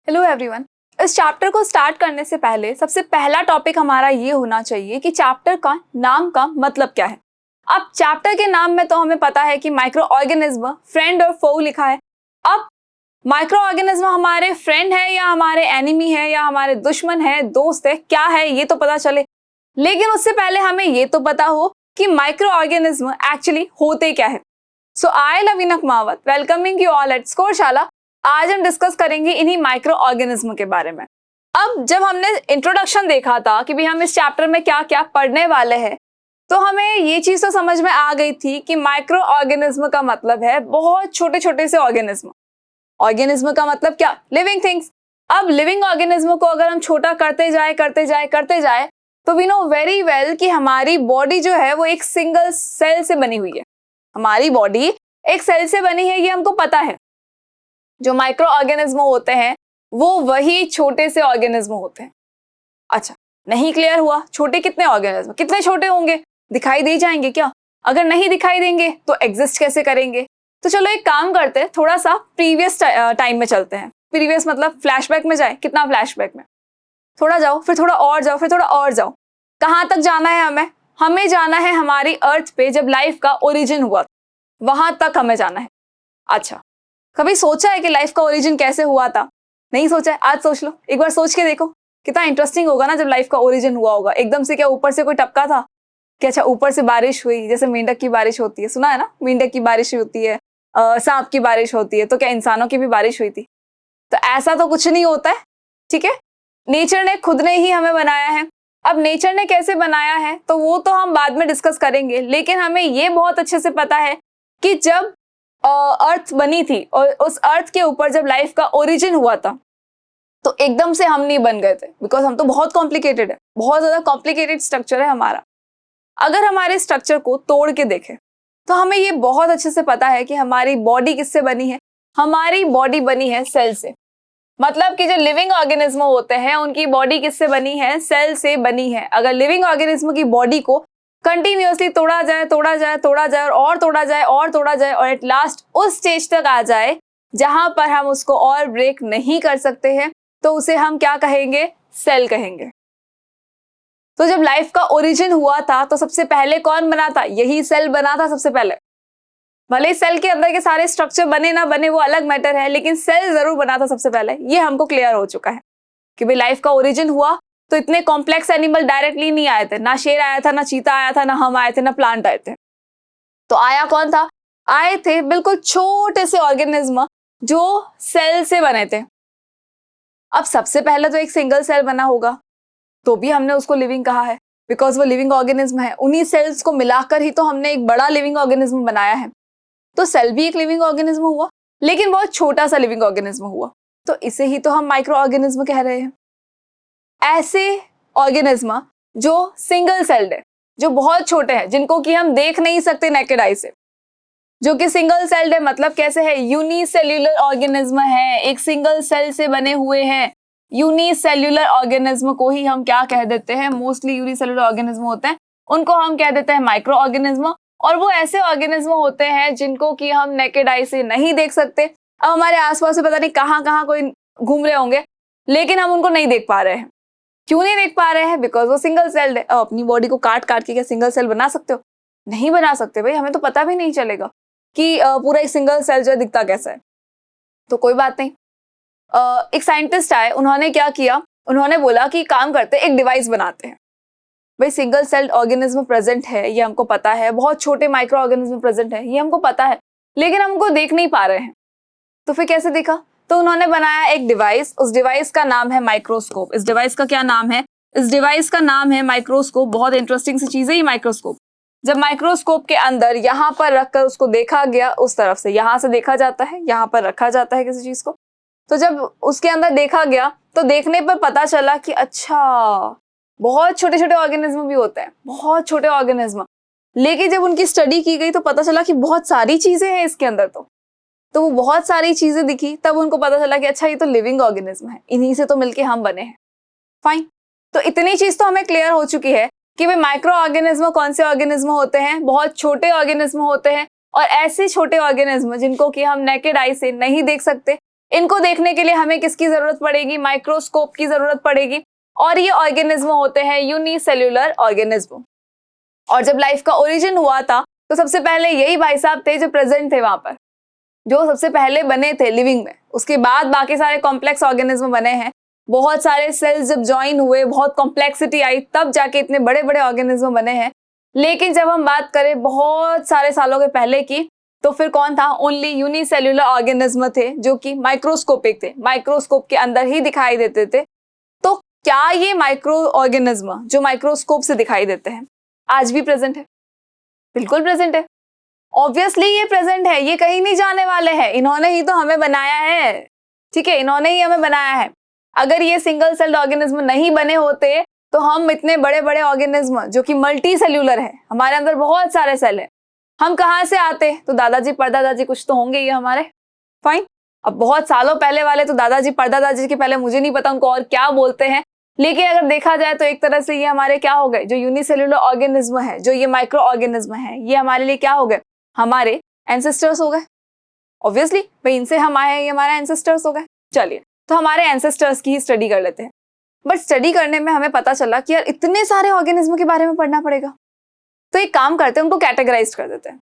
Hello everyone. इस chapter को start करने से पहले सबसे पहला टॉपिक हमारा ये होना चाहिए कि चैप्टर का नाम का मतलब क्या है। अब चैप्टर के नाम में तो हमें पता है कि माइक्रो ऑर्गेनिज्म, फ्रेंड और फोउ लिखा है। अब माइक्रो ऑर्गेनिज्म हमारे फ्रेंड है या हमारे एनिमी है या हमारे दुश्मन है, दोस्त है, क्या है ये तो पता चले। लेकिन उससे पहले हमें ये तो पता हो कि माइक्रो ऑर्गेनिज्म एक्चुअली होते क्या है। So I Lavina Kumawat welcoming you all at Scoreshala. आज हम डिस्कस करेंगे इन्हीं माइक्रो ऑर्गेनिज्म के बारे में। अब जब हमने इंट्रोडक्शन देखा था कि भाई हम इस चैप्टर में क्या क्या पढ़ने वाले हैं, तो हमें ये चीज तो समझ में आ गई थी कि माइक्रो ऑर्गेनिज्म का मतलब है बहुत छोटे छोटे से ऑर्गेनिज्म। ऑर्गेनिज्म का मतलब क्या? Living things. अब लिविंग ऑर्गेनिज्म को अगर हम छोटा करते जाए तो वी नो वेरी वेल कि हमारी बॉडी जो है वो एक सिंगल सेल से बनी हुई है। हमारी बॉडी एक सेल से बनी है, ये हमको पता है। जो माइक्रो ऑर्गेनिज्म होते हैं वो वही छोटे से ऑर्गेनिज्म होते हैं। अच्छा, नहीं क्लियर हुआ? छोटे कितने ऑर्गेनिज्म, कितने छोटे होंगे? दिखाई दे जाएंगे क्या? अगर नहीं दिखाई देंगे तो एग्जिस्ट कैसे करेंगे? तो चलो एक काम करते हैं, थोड़ा सा प्रीवियस टाइम में चलते हैं। प्रीवियस मतलब फ्लैशबैक में जाए। कितना फ्लैशबैक में? थोड़ा जाओ, फिर थोड़ा और जाओ, फिर थोड़ा और जाओ। कहाँ तक जाना है हमें? हमें जाना है हमारी अर्थ पे जब लाइफ का ओरिजिन हुआ, वहां तक हमें जाना है। अच्छा, कभी सोचा है कि लाइफ का ओरिजिन कैसे हुआ था? नहीं सोचा है? आज सोच लो, एक बार सोच के देखो, कितना इंटरेस्टिंग होगा ना जब लाइफ का ओरिजिन हुआ होगा। एकदम से क्या ऊपर से कोई टपका था कि अच्छा ऊपर से बारिश हुई, जैसे मेंढक की बारिश होती है, सुना है ना? मेंढक की बारिश होती है, सांप की बारिश होती है, तो क्या इंसानों की भी बारिश हुई थी? तो ऐसा तो कुछ नहीं होता है, ठीक है? नेचर ने खुद ने ही हमें बनाया है। अब नेचर ने कैसे बनाया है तो वो तो हम बाद में डिस्कस करेंगे, लेकिन हमें ये बहुत अच्छे से पता है कि जब अर्थ बनी थी और उस अर्थ के ऊपर जब लाइफ का ओरिजिन हुआ था तो एकदम से हम नहीं बन गए थे, बिकॉज हम तो बहुत कॉम्प्लिकेटेड है, बहुत ज्यादा कॉम्प्लिकेटेड स्ट्रक्चर है हमारा। अगर हमारे स्ट्रक्चर को तोड़ के देखें तो हमें ये बहुत अच्छे से पता है कि हमारी बॉडी किससे बनी है। हमारी बॉडी बनी है सेल से। मतलब कि जो लिविंग ऑर्गेनिज्म होते हैं उनकी बॉडी किससे बनी है? सेल से बनी है। अगर लिविंग ऑर्गेनिज्म की बॉडी को कंटिन्यूअसली तोड़ा जाए और तोड़ा जाए और एट लास्ट उस स्टेज तक आ जाए जहां पर हम उसको और ब्रेक नहीं कर सकते हैं, तो उसे हम क्या कहेंगे? सेल कहेंगे। तो जब लाइफ का ओरिजिन हुआ था तो सबसे पहले कौन बना था? यही सेल बना था सबसे पहले। भले ही सेल के अंदर के सारे स्ट्रक्चर बने ना बने वो अलग मैटर है, लेकिन सेल जरूर बना था सबसे पहले। ये हमको क्लियर हो चुका है कि भाई लाइफ का ओरिजिन हुआ तो इतने कॉम्प्लेक्स एनिमल डायरेक्टली नहीं आए थे। ना शेर आया था, ना चीता आया था, ना हम आए थे, ना प्लांट आए थे। तो आया कौन था? आए थे बिल्कुल छोटे से ऑर्गेनिज्म जो सेल से बने थे। अब सबसे पहले तो एक सिंगल सेल बना होगा, तो भी हमने उसको लिविंग कहा है, बिकॉज वो लिविंग ऑर्गेनिज्म है। उन्हीं सेल्स को मिलाकर ही तो हमने एक बड़ा लिविंग ऑर्गेनिज्म बनाया है। तो सेल भी एक लिविंग ऑर्गेनिज्म हुआ, लेकिन बहुत छोटा सा लिविंग ऑर्गेनिज्म हुआ, तो इसे ही तो हम माइक्रो ऑर्गेनिज्म कह रहे हैं। ऐसे ऑर्गेनिज्म जो सिंगल सेल्ड है, जो बहुत छोटे हैं, जिनको कि हम देख नहीं सकते नेकेड आई से, जो कि सिंगल सेल्ड है। मतलब कैसे है? यूनिसेल्यूलर ऑर्गेनिज्म है, एक सिंगल सेल से बने हुए हैं। यूनिसेल्यूलर ऑर्गेनिज्म को ही हम क्या कह देते हैं? मोस्टली यूनिसेल्यूलर ऑर्गेनिज्म होते हैं, उनको हम कह देते हैं माइक्रो ऑर्गेनिज्म। और वो ऐसे ऑर्गेनिज्म होते हैं जिनको कि हम नेकेड आई से नहीं देख सकते। अब हमारे आसपास से पता नहीं कहाँ कहाँ कोई घूम रहे होंगे, लेकिन हम उनको नहीं देख पा रहे हैं। क्यों नहीं देख पा रहे हैं? बिकॉज वो सिंगल सेल्ड है। अपनी बॉडी को काट काट के क्या सिंगल सेल बना सकते हो? नहीं बना सकते भाई, हमें तो पता भी नहीं चलेगा कि पूरा एक सिंगल सेल जो दिखता कैसा है। तो कोई बात नहीं, एक साइंटिस्ट आए, उन्होंने क्या किया? उन्होंने बोला कि काम करते एक डिवाइस बनाते हैं। भाई सिंगल सेल्ड ऑर्गेनिज्म प्रेजेंट है, ये हमको पता है, बहुत छोटे माइक्रो ऑर्गेनिज्म प्रेजेंट है, ये हमको पता है, लेकिन हम उनको देख नहीं पा रहे हैं। तो फिर कैसे देखा? तो उन्होंने बनाया एक डिवाइस, उस डिवाइस का नाम है माइक्रोस्कोप। इस डिवाइस का क्या नाम है? इस डिवाइस का नाम है माइक्रोस्कोप। बहुत इंटरेस्टिंग सी चीज है ये माइक्रोस्कोप। जब माइक्रोस्कोप के अंदर यहाँ पर रखकर उसको देखा गया, उस तरफ से यहाँ से देखा जाता है, यहाँ पर रखा जाता है किसी चीज को, तो जब उसके अंदर देखा गया तो देखने पर पता चला कि अच्छा बहुत छोटे छोटे ऑर्गेनिज्म भी होते हैं, बहुत छोटे ऑर्गेनिज्म। लेकिन जब उनकी स्टडी की गई तो पता चला कि बहुत सारी चीजें हैं इसके अंदर। तो वो बहुत सारी चीजें दिखी, तब उनको पता चला कि अच्छा ये तो लिविंग ऑर्गेनिज्म है, इन्हीं से तो मिलके हम बने हैं। फाइन, तो इतनी चीज तो हमें क्लियर हो चुकी है कि भाई माइक्रो ऑर्गेनिज्म कौन से ऑर्गेनिज्म होते हैं? बहुत छोटे ऑर्गेनिज्म होते हैं, और ऐसे छोटे ऑर्गेनिज्म जिनको कि हम नेकेड आई से नहीं देख सकते, इनको देखने के लिए हमें किसकी जरूरत पड़ेगी? माइक्रोस्कोप की जरूरत पड़ेगी। और ये ऑर्गेनिज्म होते हैं यूनिसेल्यूलर ऑर्गेनिज्म। और जब लाइफ का ओरिजिन हुआ था तो सबसे पहले यही भाई साहब थे जो प्रेजेंट थे वहां पर, जो सबसे पहले बने थे लिविंग में। उसके बाद बाकी सारे कॉम्प्लेक्स ऑर्गेनिज्म बने हैं। बहुत सारे सेल्स जब ज्वाइन हुए, बहुत कॉम्प्लेक्सिटी आई, तब जाके इतने बड़े बड़े ऑर्गेनिज्म बने हैं। लेकिन जब हम बात करें बहुत सारे सालों के पहले की, तो फिर कौन था? ओनली यूनिसेल्यूलर ऑर्गेनिज्म थे जो कि माइक्रोस्कोपिक थे, माइक्रोस्कोप के अंदर ही दिखाई देते थे। तो क्या ये माइक्रो ऑर्गेनिज्म जो माइक्रोस्कोप से दिखाई देते हैं आज भी प्रेजेंट है? बिल्कुल प्रेजेंट है। ऑब्वियसली ये प्रेजेंट है, ये कहीं नहीं जाने वाले हैं। इन्होंने ही तो हमें बनाया है, ठीक है, इन्होंने ही हमें बनाया है। अगर ये सिंगल सेल्ड ऑर्गेनिज्म नहीं बने होते तो हम इतने बड़े बड़े ऑर्गेनिज्म जो कि मल्टी सेल्यूलर है, हमारे अंदर बहुत सारे सेल है, हम कहाँ से आते? तो दादाजी परदादाजी कुछ तो होंगे ये हमारे। फाइन। अब बहुत सालों पहले वाले तो दादाजी परदादाजी के पहले मुझे नहीं पता उनको और क्या बोलते हैं, लेकिन अगर देखा जाए तो एक तरह से ये हमारे क्या हो गए? जो यूनिसेल्यूलर ऑर्गेनिज्म है, जो ये माइक्रो ऑर्गेनिज्म है, ये हमारे लिए क्या हो गए? हमारे एंसेस्टर्स हो गए। ऑब्वियसली भाई इनसे हम आए हैं, ये हमारे एंसेस्टर्स हो गए। चलिए, तो हमारे एंसेस्टर्स की ही स्टडी कर लेते हैं। बट स्टडी करने में हमें पता चला कि यार इतने सारे ऑर्गेनिज्म के बारे में पढ़ना पड़ेगा, तो एक काम करते हैं, उनको कैटेगराइज कर देते हैं।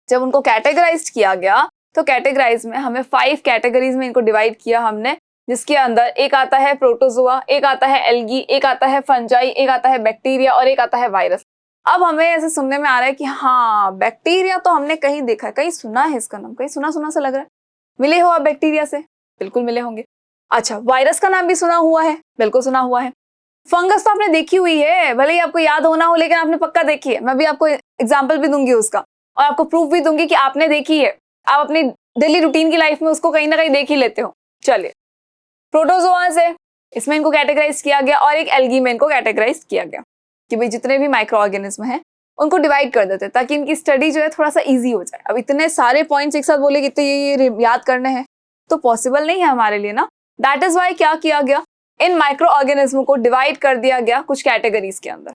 जब उनको कैटेगराइज किया गया तो कैटेगराइज में हमें 5 कैटेगरीज में इनको डिवाइड किया हमने, जिसके अंदर एक आता है प्रोटोजोआ, एक आता है एल्गी, एक आता है फंजाई, एक आता है बैक्टीरिया और एक आता है वायरस। अब हमें ऐसे सुनने में आ रहा है कि हाँ बैक्टीरिया तो हमने कहीं देखा है, कहीं सुना है इसका नाम, कहीं सुना सुना सा लग रहा है। मिले हो आप बैक्टीरिया से? बिल्कुल मिले होंगे। अच्छा, वायरस का नाम भी सुना हुआ है? बिल्कुल सुना हुआ है। फंगस तो आपने देखी हुई है, भले ही आपको याद होना हो, लेकिन आपने पक्का देखी है। मैं भी आपको एग्जाम्पल भी दूंगी उसका, और आपको प्रूफ भी दूंगी कि आपने देखी है। आप अपनी डेली रूटीन की लाइफ में उसको कहीं ना कहीं देख ही लेते हो। चलिए, प्रोटोजोआ से इसमें इनको कैटेगराइज किया गया और एक एल्गी में इनको कैटेगराइज किया गया कि भाई जितने भी माइक्रो ऑर्गेनिज्म हैं उनको डिवाइड कर देते हैं ताकि इनकी स्टडी जो है थोड़ा सा इजी हो जाए। अब इतने सारे पॉइंट्स एक साथ बोले कि तो ये याद करने हैं तो पॉसिबल नहीं है हमारे लिए ना। दैट इज वाई क्या किया गया, इन माइक्रो ऑर्गेनिज्म को डिवाइड कर दिया गया कुछ कैटेगरीज के अंदर।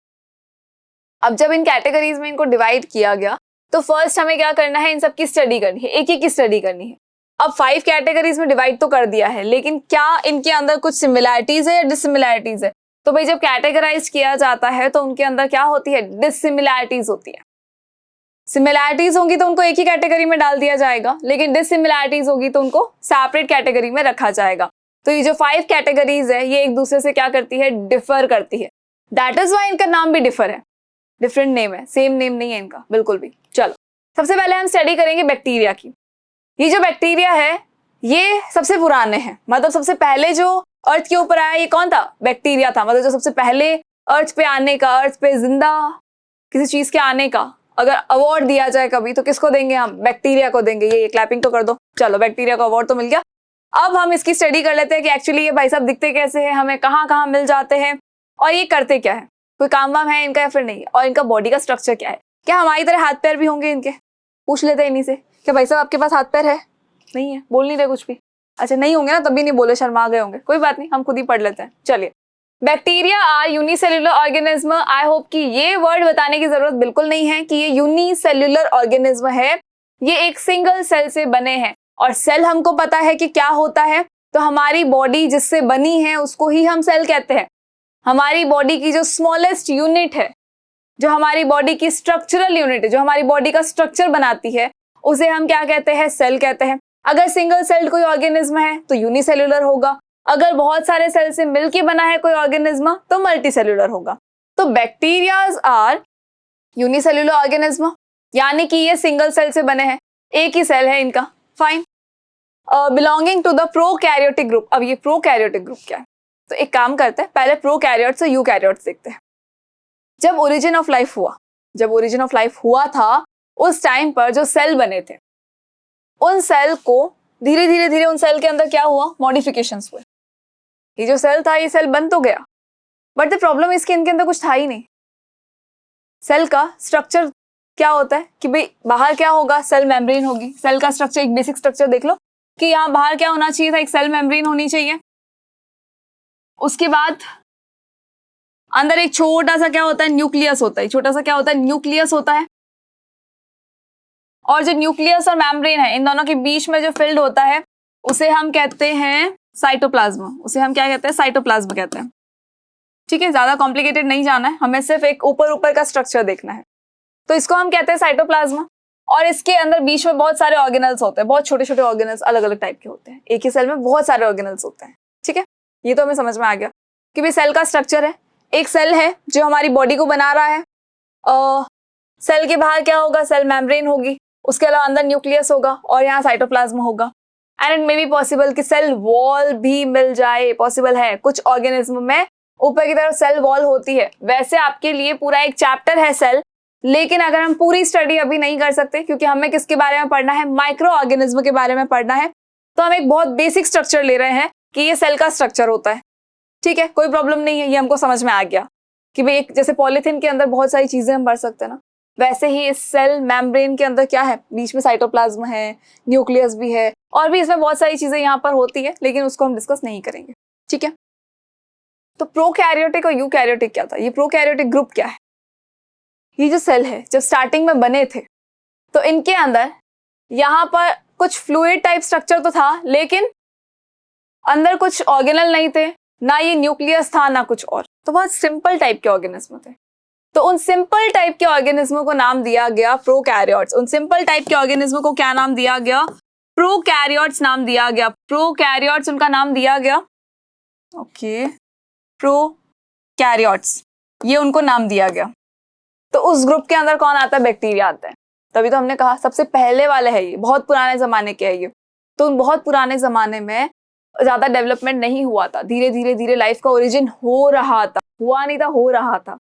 अब जब इन कैटेगरीज में इनको डिवाइड किया गया तो फर्स्ट हमें क्या करना है, इन सब की स्टडी करनी है, एक एक की स्टडी करनी है। अब 5 कैटेगरीज में डिवाइड तो कर दिया है, लेकिन क्या इनके अंदर कुछ सिमिलैरिटीज है या डिससिमिलैरिटीज है? तो भाई जब कैटेगराइज किया जाता है तो उनके अंदर क्या होती है? डिससिमिलैरिटीज होती है। सिमिलैरिटीज होंगी तो उनको एक ही कैटेगरी में डाल दिया जाएगा, लेकिन डिससिमिलैरिटीज होगी तो उनको सेपरेट कैटेगरी में रखा जाएगा। तो ये जो 5 कैटेगरीज है ये एक दूसरे से क्या करती है? डिफर करती है। दैट इज वाई इनका नाम भी डिफर है, डिफरेंट नेम है, सेम नेम नहीं है इनका बिल्कुल भी। चलो, सबसे पहले हम स्टडी करेंगे बैक्टीरिया की। ये जो बैक्टीरिया है ये सबसे पुराने हैं, मतलब सबसे पहले जो अर्थ के ऊपर आया ये कौन था? बैक्टीरिया था। मतलब जो सबसे पहले अर्थ पे आने का, अर्थ पे जिंदा किसी चीज के आने का अगर अवार्ड दिया जाए कभी तो किसको देंगे हम? बैक्टीरिया को देंगे। ये क्लैपिंग तो कर दो। चलो, बैक्टीरिया को अवार्ड तो मिल गया। अब हम इसकी स्टडी कर लेते हैं कि एक्चुअली ये भाई साहब दिखते कैसे हैं, हमें कहाँ कहाँ मिल जाते हैं और ये करते क्या है, कोई काम वाम है इनका या फिर नहीं, और इनका बॉडी का स्ट्रक्चर क्या है। क्या हमारी तरह हाथ पैर भी होंगे इनके? पूछ लेते हैं इन्हीं से। क्या भाई साहब आपके पास हाथ पैर है? नहीं है, बोल नहीं रहे कुछ भी। अच्छा, नहीं होंगे ना, तभी नहीं बोले, शर्मा गए होंगे। कोई बात नहीं, हम खुद ही पढ़ लेते हैं। चलिए, bacteria are unicellular organism. I hope कि ये वर्ड बताने की जरूरत बिल्कुल नहीं है कि ये यूनिसेल्यूलर ऑर्गेनिज्म है। ये एक सिंगल सेल से बने हैं और सेल हमको पता है कि क्या होता है। तो हमारी बॉडी जिससे बनी है उसको ही हम सेल कहते हैं। हमारी बॉडी की जो स्मॉलेस्ट यूनिट है, जो हमारी बॉडी की स्ट्रक्चरल यूनिट है, जो हमारी बॉडी का स्ट्रक्चर बनाती है, उसे हम क्या कहते हैं? सेल कहते हैं। अगर सिंगल सेल्ड कोई ऑर्गेनिज्म है तो यूनिसेल्यूलर होगा। अगर बहुत सारे सेल से मिलके बना है कोई ऑर्गेनिज्म तो मल्टीसेल्यूलर होगा। तो बैक्टीरियाज आर यूनिसेल्यूलर ऑर्गेनिज्म, यानी कि ये सिंगल सेल से बने हैं, एक ही सेल है इनका। Fine. Belonging to the prokaryotic group. अब ये प्रोकैरियोटिक ग्रुप क्या है? तो एक काम करते हैं, पहले प्रोकैरियोट्स और यूकैरियोट्स देखते हैं। जब ओरिजिन ऑफ लाइफ हुआ था उस टाइम पर जो सेल बने थे उन सेल को धीरे धीरे उन सेल के अंदर क्या हुआ? मॉडिफिकेशंस हुए। ये जो सेल था ये सेल बन तो गया, बट द प्रॉब्लम इसके इनके अंदर कुछ था ही नहीं। सेल का स्ट्रक्चर क्या होता है कि भाई बाहर क्या होगा? सेल मेम्ब्रेन होगी। सेल का स्ट्रक्चर, एक बेसिक स्ट्रक्चर देख लो कि यहाँ बाहर क्या होना चाहिए था? एक सेल मेम्ब्रेन होनी चाहिए। उसके बाद अंदर एक छोटा सा क्या होता है? न्यूक्लियस होता है। छोटा सा क्या होता है? न्यूक्लियस होता है। और जो न्यूक्लियस और मेम्ब्रेन है इन दोनों के बीच में जो फिल्ड होता है उसे हम कहते हैं साइटोप्लाज्म। उसे हम क्या कहते हैं? साइटोप्लाज्म कहते हैं। ठीक है, ज्यादा कॉम्प्लिकेटेड नहीं जाना है, हमें सिर्फ एक ऊपर ऊपर का स्ट्रक्चर देखना है। तो इसको हम कहते हैं साइटोप्लाज्म। और इसके अंदर बीच में बहुत सारे ऑर्गेनल्स होते हैं, बहुत छोटे छोटे ऑर्गेनल्स अलग अलग टाइप के होते हैं। एक ही सेल में बहुत सारे ऑर्गेनल्स होते हैं। ठीक है, ये तो हमें समझ में आ गया कि भाई सेल का स्ट्रक्चर है। एक सेल है जो हमारी बॉडी को बना रहा है। सेल के बाहर क्या होगा? सेल मेम्ब्रेन होगी, उसके अलावा अंदर न्यूक्लियस होगा और यहाँ साइटोप्लाज्म होगा। And it may be possible कि सेल वॉल भी मिल जाए, पॉसिबल है। कुछ ऑर्गेनिज्म में ऊपर की तरफ सेल वॉल होती है। वैसे आपके लिए पूरा एक चैप्टर है सेल, लेकिन अगर हम पूरी स्टडी अभी नहीं कर सकते क्योंकि हमें किसके बारे में पढ़ना है? माइक्रो ऑर्गेनिज्म के बारे में पढ़ना है। तो हम एक बहुत बेसिक स्ट्रक्चर ले रहे हैं कि ये सेल का स्ट्रक्चर होता है। ठीक है, कोई प्रॉब्लम नहीं है, ये हमको समझ में आ गया कि भाई एक जैसे पॉलीथीन के अंदर बहुत सारी चीजें हम भर सकते हैं ना, वैसे ही इस सेल मेम्ब्रेन के अंदर क्या है? बीच में साइटोप्लाज्म है, न्यूक्लियस भी है, और भी इसमें बहुत सारी चीजें यहाँ पर होती है, लेकिन उसको हम डिस्कस नहीं करेंगे। ठीक है, तो प्रोकैरियोटिक और यूकैरियोटिक क्या था? ये प्रोकैरियोटिक ग्रुप क्या है? ये जो सेल है जब स्टार्टिंग में बने थे तो इनके अंदर यहाँ पर कुछ फ्लूइड टाइप स्ट्रक्चर तो था, लेकिन अंदर कुछ ऑर्गेनल नहीं थे, ना ये न्यूक्लियस था ना कुछ और। तो बहुत सिंपल टाइप के ऑर्गेनिज्म थे। तो उन सिंपल टाइप के ऑर्गेनिज्मों को नाम दिया गया प्रोकैरियोट्स। उन सिंपल टाइप के ऑर्गेनिज्मों को क्या नाम दिया गया? प्रोकैरियोट्स नाम दिया गया। प्रोकैरियोट्स उनका नाम दिया गया। ओके, प्रोकैरियोट्स, ये उनको नाम दिया गया। तो उस ग्रुप के अंदर कौन आता है? बैक्टीरिया आता है। तभी तो हमने कहा सबसे पहले वाले है ये, बहुत पुराने जमाने के है ये। तो उन बहुत पुराने जमाने में ज्यादा डेवलपमेंट नहीं हुआ था, धीरे धीरे धीरे लाइफ का ओरिजिन हो रहा था, हुआ नहीं था, हो रहा था।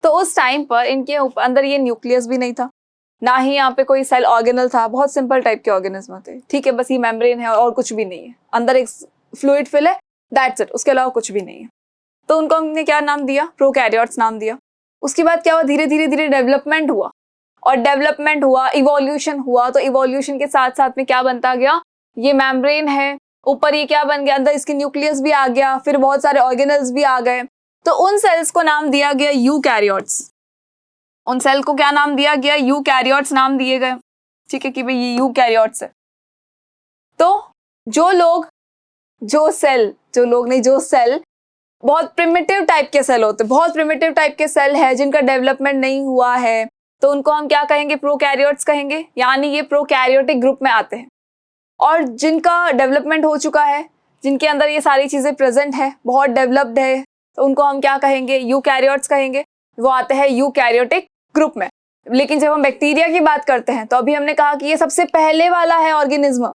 तो उस टाइम पर इनके अंदर ये न्यूक्लियस भी नहीं था, ना ही यहाँ पे कोई सेल ऑर्गेनल था। बहुत सिंपल टाइप के ऑर्गेनिज्म थे। ठीक है, बस ये मेम्ब्रेन है और कुछ भी नहीं है, अंदर एक फ्लूइड फिल है, दैट्स इट, उसके अलावा कुछ भी नहीं है। तो उनको हमने क्या नाम दिया? प्रोकैरियोट्स नाम दिया। उसके बाद क्या हुआ? धीरे धीरे धीरे डेवलपमेंट हुआ, और डेवलपमेंट हुआ, इवोल्यूशन हुआ। तो इवोल्यूशन के साथ साथ में क्या बनता गया? ये मेम्ब्रेन है, ऊपर ये क्या बन गया? अंदर इसकी न्यूक्लियस भी आ गया, फिर बहुत सारे ऑर्गेनल्स भी आ गए। तो उन सेल्स को नाम दिया गया यूकैरियोट्स। उन सेल को क्या नाम दिया गया? यूकैरियोट्स नाम दिए गए। ठीक है, कि भाई ये यूकैरियोट्स है। तो जो सेल बहुत प्रिमिटिव टाइप के सेल होते हैं, बहुत प्रिमिटिव टाइप के सेल है जिनका डेवलपमेंट नहीं हुआ है, तो उनको हम क्या कहेंगे? प्रोकैरियोट्स कहेंगे। यानी ये प्रोकैरियोटिक ग्रुप में आते हैं। और जिनका डेवलपमेंट हो चुका है, जिनके अंदर ये सारी चीजें प्रेजेंट है, बहुत डेवलप्ड है, तो उनको हम क्या कहेंगे? यूकैरियोट्स कहेंगे। वो आते हैं यूकैरियोटिक ग्रुप में। लेकिन जब हम बैक्टीरिया की बात करते हैं तो अभी हमने कहा कि ये सबसे पहले वाला है ऑर्गेनिज्म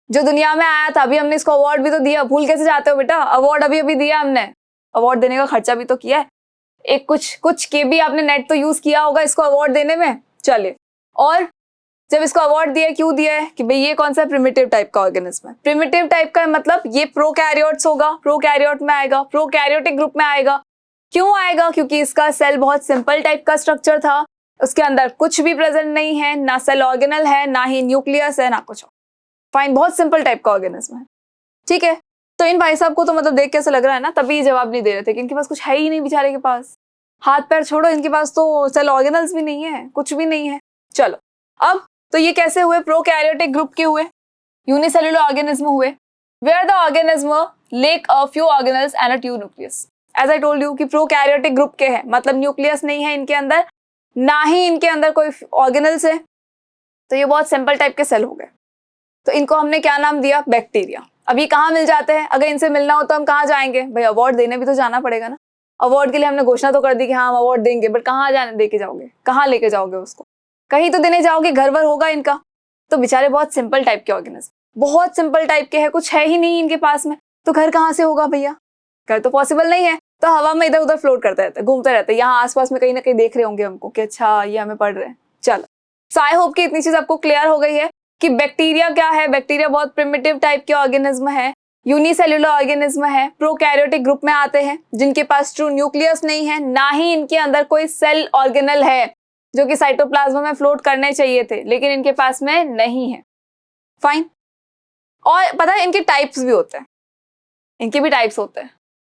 जो दुनिया में आया था। अभी हमने इसको अवार्ड भी तो दिया, भूल कैसे जाते हो बेटा? अवार्ड अभी अभी दिया हमने, अवार्ड देने का खर्चा भी तो किया है। एक कुछ के भी आपने नेट तो यूज किया होगा इसको अवार्ड देने में। चलिए, और जब इसको अवार्ड दिया, क्यों दिया है? कि भाई ये कौन सा प्रिमिटिव टाइप का ऑर्गेनिज्म है। प्रिमिटिव टाइप का मतलब ये प्रोकैरियोट्स होगा, प्रोकैरियोट में आएगा, प्रोकैरियोटिक ग्रुप में आएगा। क्यों आएगा? क्योंकि इसका सेल बहुत सिंपल टाइप का स्ट्रक्चर था, उसके अंदर कुछ भी प्रेजेंट नहीं है, ना सेल ऑर्गेनल है, ना ही न्यूक्लियस है, ना कुछ और। फाइन, बहुत सिंपल टाइप का ऑर्गेनिज्म है। ठीक है, तो इन भाई साहब को तो मतलब देख कैसे लग रहा है ना, तभी जवाब नहीं दे रहे थे कि इनके पास कुछ है ही नहीं बेचारे के पास। हाथ पैर छोड़ो, इनके पास तो सेल ऑर्गेनल्स भी नहीं है, कुछ भी नहीं है। चलो, अब तो ये कैसे हुए? प्रोकैरियोटिक ग्रुप के हुए, यूनिसेल्युलर ऑर्गेनिज्म हुए, where the organism lack a few organelles and a true nucleus. As I told you कि प्रोकैरियोटिक ग्रुप के हैं, मतलब न्यूक्लियस नहीं है इनके अंदर, ना ही इनके अंदर कोई ऑर्गेनल्स है। तो ये बहुत सिंपल टाइप के सेल हो गए। तो इनको हमने क्या नाम दिया? बैक्टीरिया। अब ये कहाँ मिल जाते हैं? अगर इनसे मिलना हो तो हम कहाँ जाएंगे? भाई अवार्ड देने भी तो जाना पड़ेगा ना। अवार्ड के लिए हमने घोषणा तो कर दी कि हाँ हम अवार्ड देंगे, बट कहाँ जाने दे के जाओगे? कहाँ लेके जाओगे उसको? कहीं तो देने जाओगे, घर भर होगा इनका। तो बेचारे बहुत सिंपल टाइप के ऑर्गेनिज्म, बहुत सिंपल टाइप के हैं, कुछ है ही नहीं इनके पास में, तो घर कहाँ से होगा भैया? घर तो पॉसिबल नहीं है, तो हवा में इधर उधर फ्लोट करते रहते, घूमते रहते। यहाँ आसपास में कहीं ना कहीं देख रहे होंगे हमको कि अच्छा ये हमें पढ़ रहे हैं। चलो, सो आई होप कि इतनी चीज आपको क्लियर हो गई है कि बैक्टीरिया क्या है। बैक्टीरिया बहुत प्रिमिटिव टाइप के ऑर्गेनिज्म है, यूनिसेल्युलर ऑर्गेनिज्म है, प्रोकैरियोटिक ग्रुप में आते हैं, जिनके पास ट्रू न्यूक्लियस नहीं है, ना ही इनके अंदर कोई सेल ऑर्गेनल है जो कि साइटोप्लाज्म में फ्लोट करने चाहिए थे, लेकिन इनके पास में नहीं है। फाइन, और पता है इनके टाइप्स भी होते हैं, इनके भी टाइप्स होते हैं।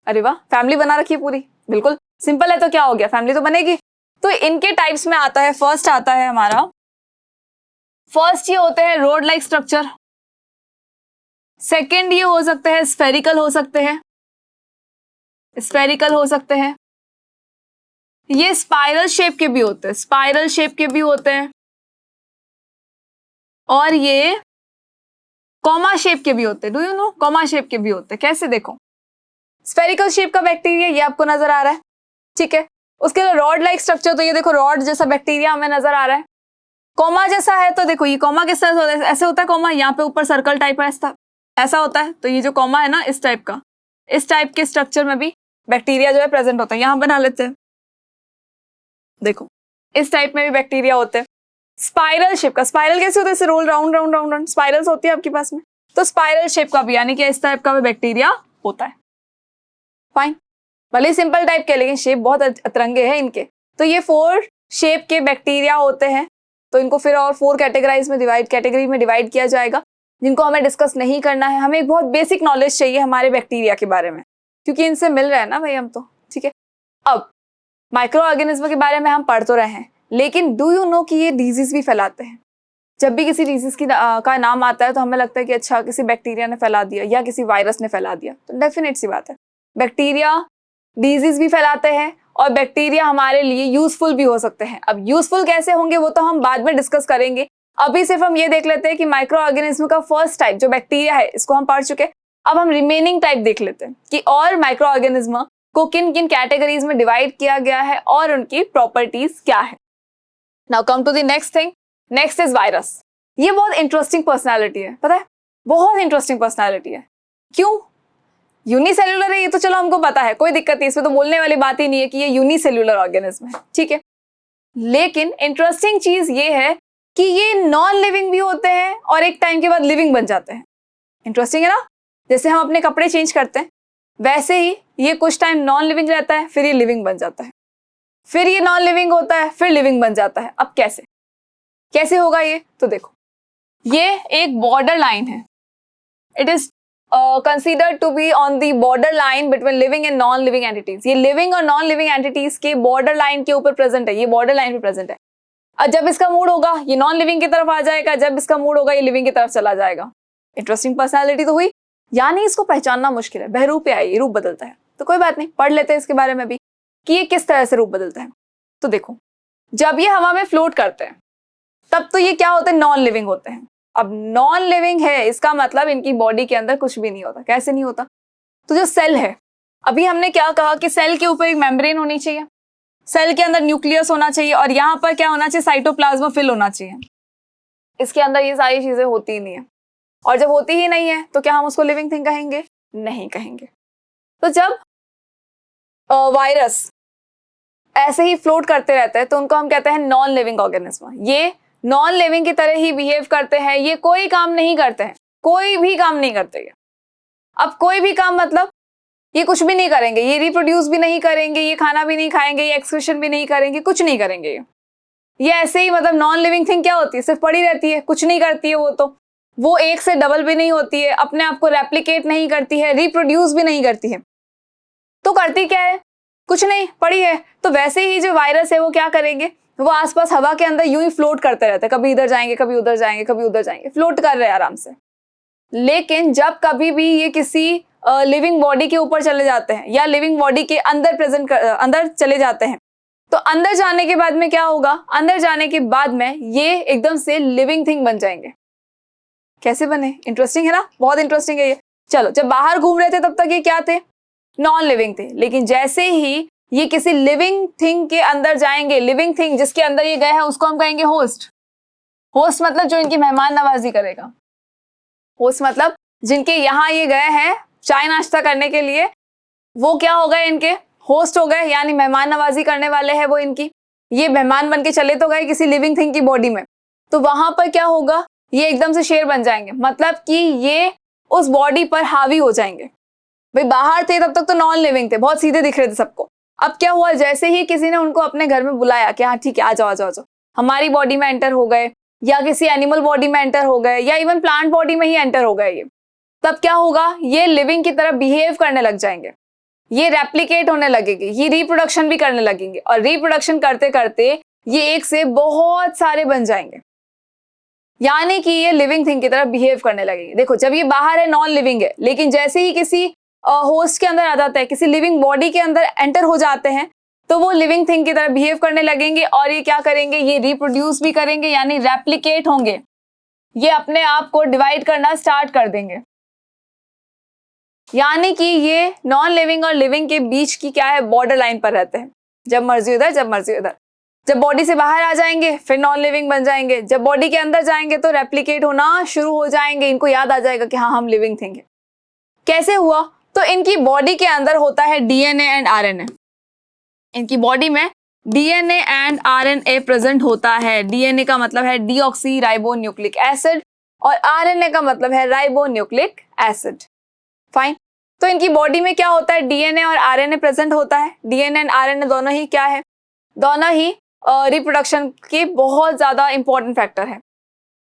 अरे वाह, फैमिली बना रखी है पूरी, बिल्कुल सिंपल है तो क्या हो गया, फैमिली तो बनेगी। तो इनके टाइप्स में आता है, फर्स्ट आता है हमारा, फर्स्ट ये होते हैं रोड लाइक स्ट्रक्चर। सेकेंड ये हो सकते हैं स्फेरिकल हो सकते हैं, स्फेरिकल हो सकते हैं। ये स्पाइरल शेप के भी होते हैं, स्पाइरल शेप के भी होते हैं। और ये कॉमा शेप के भी होते हैं। Do you know, comma shape के भी होते हैं। कैसे, देखो स्फेरिकल शेप का बैक्टीरिया ये आपको नजर आ रहा है, ठीक है। उसके रॉड लाइक स्ट्रक्चर, तो ये देखो रॉड जैसा बैक्टीरिया हमें नजर आ रहा है। कॉमा जैसा है तो देखो ये कॉमा किस तरह से होता है, ऐसे होता है कॉमा, यहाँ पे ऊपर सर्कल टाइप है, ऐसा होता है। तो ये जो कॉमा है ना, इस टाइप का, इस टाइप के स्ट्रक्चर में भी बैक्टीरिया जो है प्रेजेंट होता है। यहाँ बना लेते हैं, देखो इस टाइप में भी बैक्टीरिया होते हैं। स्पाइरल शेप का, स्पाइरल कैसे होता है, ऐसे roll round round round round, spirals होती है आपके पास में। तो स्पाइरल शेप का भी, यानी कि इस टाइप का भी बैक्टीरिया होता है। फाइन, भले सिंपल टाइप के, लेकिन शेप बहुत अतरंगे हैं इनके। तो ये 4 शेप के बैक्टीरिया होते हैं। तो इनको फिर और 4 कैटेगरी में डिवाइड किया जाएगा, जिनको हमें डिस्कस नहीं करना है। हमें एक बहुत बेसिक नॉलेज चाहिए हमारे बैक्टीरिया के बारे में, क्योंकि इनसे मिल रहा है ना भाई हम तो, ठीक है। अब माइक्रो ऑर्गेनिज्म के बारे में हम पढ़ तो रहे हैं, लेकिन डू यू नो कि ये डिजीज भी फैलाते हैं। जब भी किसी डिजीज का नाम आता है तो हमें लगता है कि अच्छा किसी बैक्टीरिया ने फैला दिया या किसी वायरस ने फैला दिया। तो डेफिनेट सी बात है, बैक्टीरिया डिजीज भी फैलाते हैं और बैक्टीरिया हमारे लिए यूजफुल भी हो सकते हैं। अब यूजफुल कैसे होंगे वो तो हम बाद में डिस्कस करेंगे। अभी सिर्फ हम ये देख लेते हैं कि माइक्रो ऑर्गेनिज्म का फर्स्ट टाइप जो बैक्टीरिया है, इसको हम पढ़ चुके हैं। अब हम रिमेनिंग टाइप देख लेते हैं कि और माइक्रो ऑर्गेनिज्म को किन किन कैटेगरीज में डिवाइड किया गया है और उनकी प्रॉपर्टीज क्या है। Now come to the next thing, next is virus. ये बहुत इंटरेस्टिंग पर्सनैलिटी है, पता है, बहुत इंटरेस्टिंग पर्सनैलिटी है। क्यों? यूनिसेल्युलर है, ये तो चलो हमको पता है, कोई दिक्कत नहीं, इसमें तो बोलने वाली बात ही नहीं है कि ये यूनिसेल्युलर ऑर्गेनिज्म है, ठीक है। लेकिन इंटरेस्टिंग चीज ये है कि ये नॉन लिविंग भी होते हैं और एक टाइम के बाद लिविंग बन जाते हैं। इंटरेस्टिंग है ना, जैसे हम अपने कपड़े चेंज करते हैं वैसे ही ये कुछ टाइम नॉन लिविंग रहता है, फिर ये लिविंग बन जाता है, फिर ये नॉन लिविंग होता है, फिर लिविंग बन जाता है। अब कैसे कैसे होगा ये, तो देखो ये एक बॉर्डर लाइन है। It is considered to be on the border line between living and non living entities. ये लिविंग और नॉन लिविंग एंटिटीज के बॉर्डर लाइन के ऊपर प्रेजेंट है, ये बॉर्डर लाइन पे प्रेजेंट है। और जब इसका मूड होगा ये नॉन लिविंग की तरफ आ जाएगा, जब इसका मूड होगा ये लिविंग की तरफ चला जाएगा। इंटरेस्टिंग पर्सनैलिटी तो हुई, यानी इसको पहचानना मुश्किल है, बहरूप है, ये रूप बदलता है। तो कोई बात नहीं, पढ़ लेते हैं इसके बारे में भी कि ये किस तरह से रूप बदलता है। तो देखो जब ये हवा में फ्लोट करते हैं तब तो ये क्या होते हैं, नॉन लिविंग होते हैं। अब नॉन लिविंग है, इसका मतलब इनकी बॉडी के अंदर कुछ भी नहीं होता। कैसे नहीं होता? तो जो सेल है, अभी हमने क्या कहा कि सेल के ऊपर एक मेम्ब्रेन होनी चाहिए, सेल के अंदर न्यूक्लियस होना चाहिए और यहाँ पर क्या होना चाहिए, साइटोप्लाज्मा फिल होना चाहिए। इसके अंदर ये सारी चीजें होती ही नहीं है, और जब होती ही नहीं है तो क्या हम उसको लिविंग थिंग कहेंगे? नहीं कहेंगे। तो जब वायरस ऐसे ही फ्लोट करते रहते हैं तो उनको हम कहते हैं नॉन लिविंग ऑर्गेनिज्म। ये नॉन लिविंग की तरह ही बिहेव करते हैं, ये कोई काम नहीं करते हैं, कोई भी काम नहीं करते ये। अब कोई भी काम मतलब ये कुछ भी नहीं करेंगे, ये रिप्रोड्यूस भी नहीं करेंगे, ये खाना भी नहीं खाएंगे, ये एक्सक्रीशन भी नहीं करेंगे, कुछ नहीं करेंगे ये ऐसे ही, मतलब नॉन लिविंग थिंग क्या होती है, सिर्फ पड़ी रहती है, कुछ नहीं करती है। वो एक से डबल भी नहीं होती है, अपने आप को रेप्लिकेट नहीं करती है, रिप्रोड्यूस भी नहीं करती है। तो करती क्या है? कुछ नहीं, पड़ी है। तो वैसे ही जो वायरस है वो क्या करेंगे, वो आसपास हवा के अंदर यूं ही फ्लोट करते रहते हैं, कभी इधर जाएंगे, कभी उधर जाएंगे, कभी उधर जाएंगे, फ्लोट कर रहे हैं आराम से। लेकिन जब कभी भी ये किसी लिविंग बॉडी के ऊपर चले जाते हैं या लिविंग बॉडी के अंदर अंदर चले जाते हैं, तो अंदर जाने के बाद में क्या होगा, अंदर जाने के बाद में ये एकदम से लिविंग थिंग बन जाएंगे। कैसे बने? इंटरेस्टिंग है ना, बहुत इंटरेस्टिंग है ये। चलो, जब बाहर घूम रहे थे तब तक ये क्या थे, नॉन लिविंग थे। लेकिन जैसे ही ये किसी लिविंग थिंग के अंदर जाएंगे, लिविंग थिंग जिसके अंदर ये गए हैं उसको हम कहेंगे होस्ट। होस्ट मतलब जो इनकी मेहमान नवाजी करेगा। होस्ट मतलब जिनके यहाँ ये गए हैं चाय नाश्ता करने के लिए, वो क्या हो गए, इनके होस्ट हो गए, यानी मेहमान नवाजी करने वाले हैं वो इनकी। ये मेहमान बन के चले तो गए किसी लिविंग थिंग की बॉडी में, तो वहां पर क्या होगा, ये एकदम से शेर बन जाएंगे, मतलब कि ये उस बॉडी पर हावी हो जाएंगे। भाई बाहर थे तब तक तो नॉन लिविंग थे, बहुत सीधे दिख रहे थे सबको। अब क्या हुआ, जैसे ही किसी ने उनको अपने घर में बुलाया कि हाँ ठीक है आ जाओ आ जाओ आ जाओ, हमारी बॉडी में एंटर हो गए, या किसी एनिमल बॉडी में एंटर हो गए, या इवन प्लांट बॉडी में ही एंटर हो गए ये, तब क्या होगा, ये लिविंग की तरह बिहेव करने लग जाएंगे, ये रेप्लिकेट होने लगेंगे, ये रिप्रोडक्शन भी करने लगेंगे, और रिप्रोडक्शन करते करते ये एक से बहुत सारे बन जाएंगे। यानी कि ये लिविंग थिंग की तरह बिहेव करने लगेंगे। देखो जब ये बाहर है नॉन लिविंग है, लेकिन जैसे ही किसी होस्ट के अंदर आ जाता है, किसी लिविंग बॉडी के अंदर एंटर हो जाते हैं, तो वो लिविंग थिंग की तरह बिहेव करने लगेंगे और ये क्या करेंगे, ये रिप्रोड्यूस भी करेंगे यानी रेप्लिकेट होंगे, ये अपने आप को डिवाइड करना स्टार्ट कर देंगे। यानी कि ये नॉन लिविंग और लिविंग के बीच की क्या है, बॉर्डर लाइन पर रहते हैं। जब मर्जी उधर, जब मर्जी उधर। जब बॉडी से बाहर आ जाएंगे फिर नॉन लिविंग बन जाएंगे, जब बॉडी के अंदर जाएंगे तो रेप्लिकेट होना शुरू हो जाएंगे। इनको याद आ जाएगा कि हाँ हम लिविंग थिंग है। कैसे हुआ, तो इनकी बॉडी के अंदर होता है डीएनए एंड आरएनए। इनकी बॉडी में डीएनए एंड आरएनए प्रेजेंट होता है। डीएनए का मतलब है डीऑक्सी राइबो न्यूक्लिक एसिड और आरएनए का मतलब है राइबो न्यूक्लिक एसिड। फाइन। तो इनकी बॉडी में क्या होता है, डीएनए और आरएनए प्रेजेंट होता है। डीएनए एंड आरएनए दोनों ही क्या है, दोनों ही रिप्रोडक्शन के बहुत ज्यादा इंपॉर्टेंट फैक्टर है।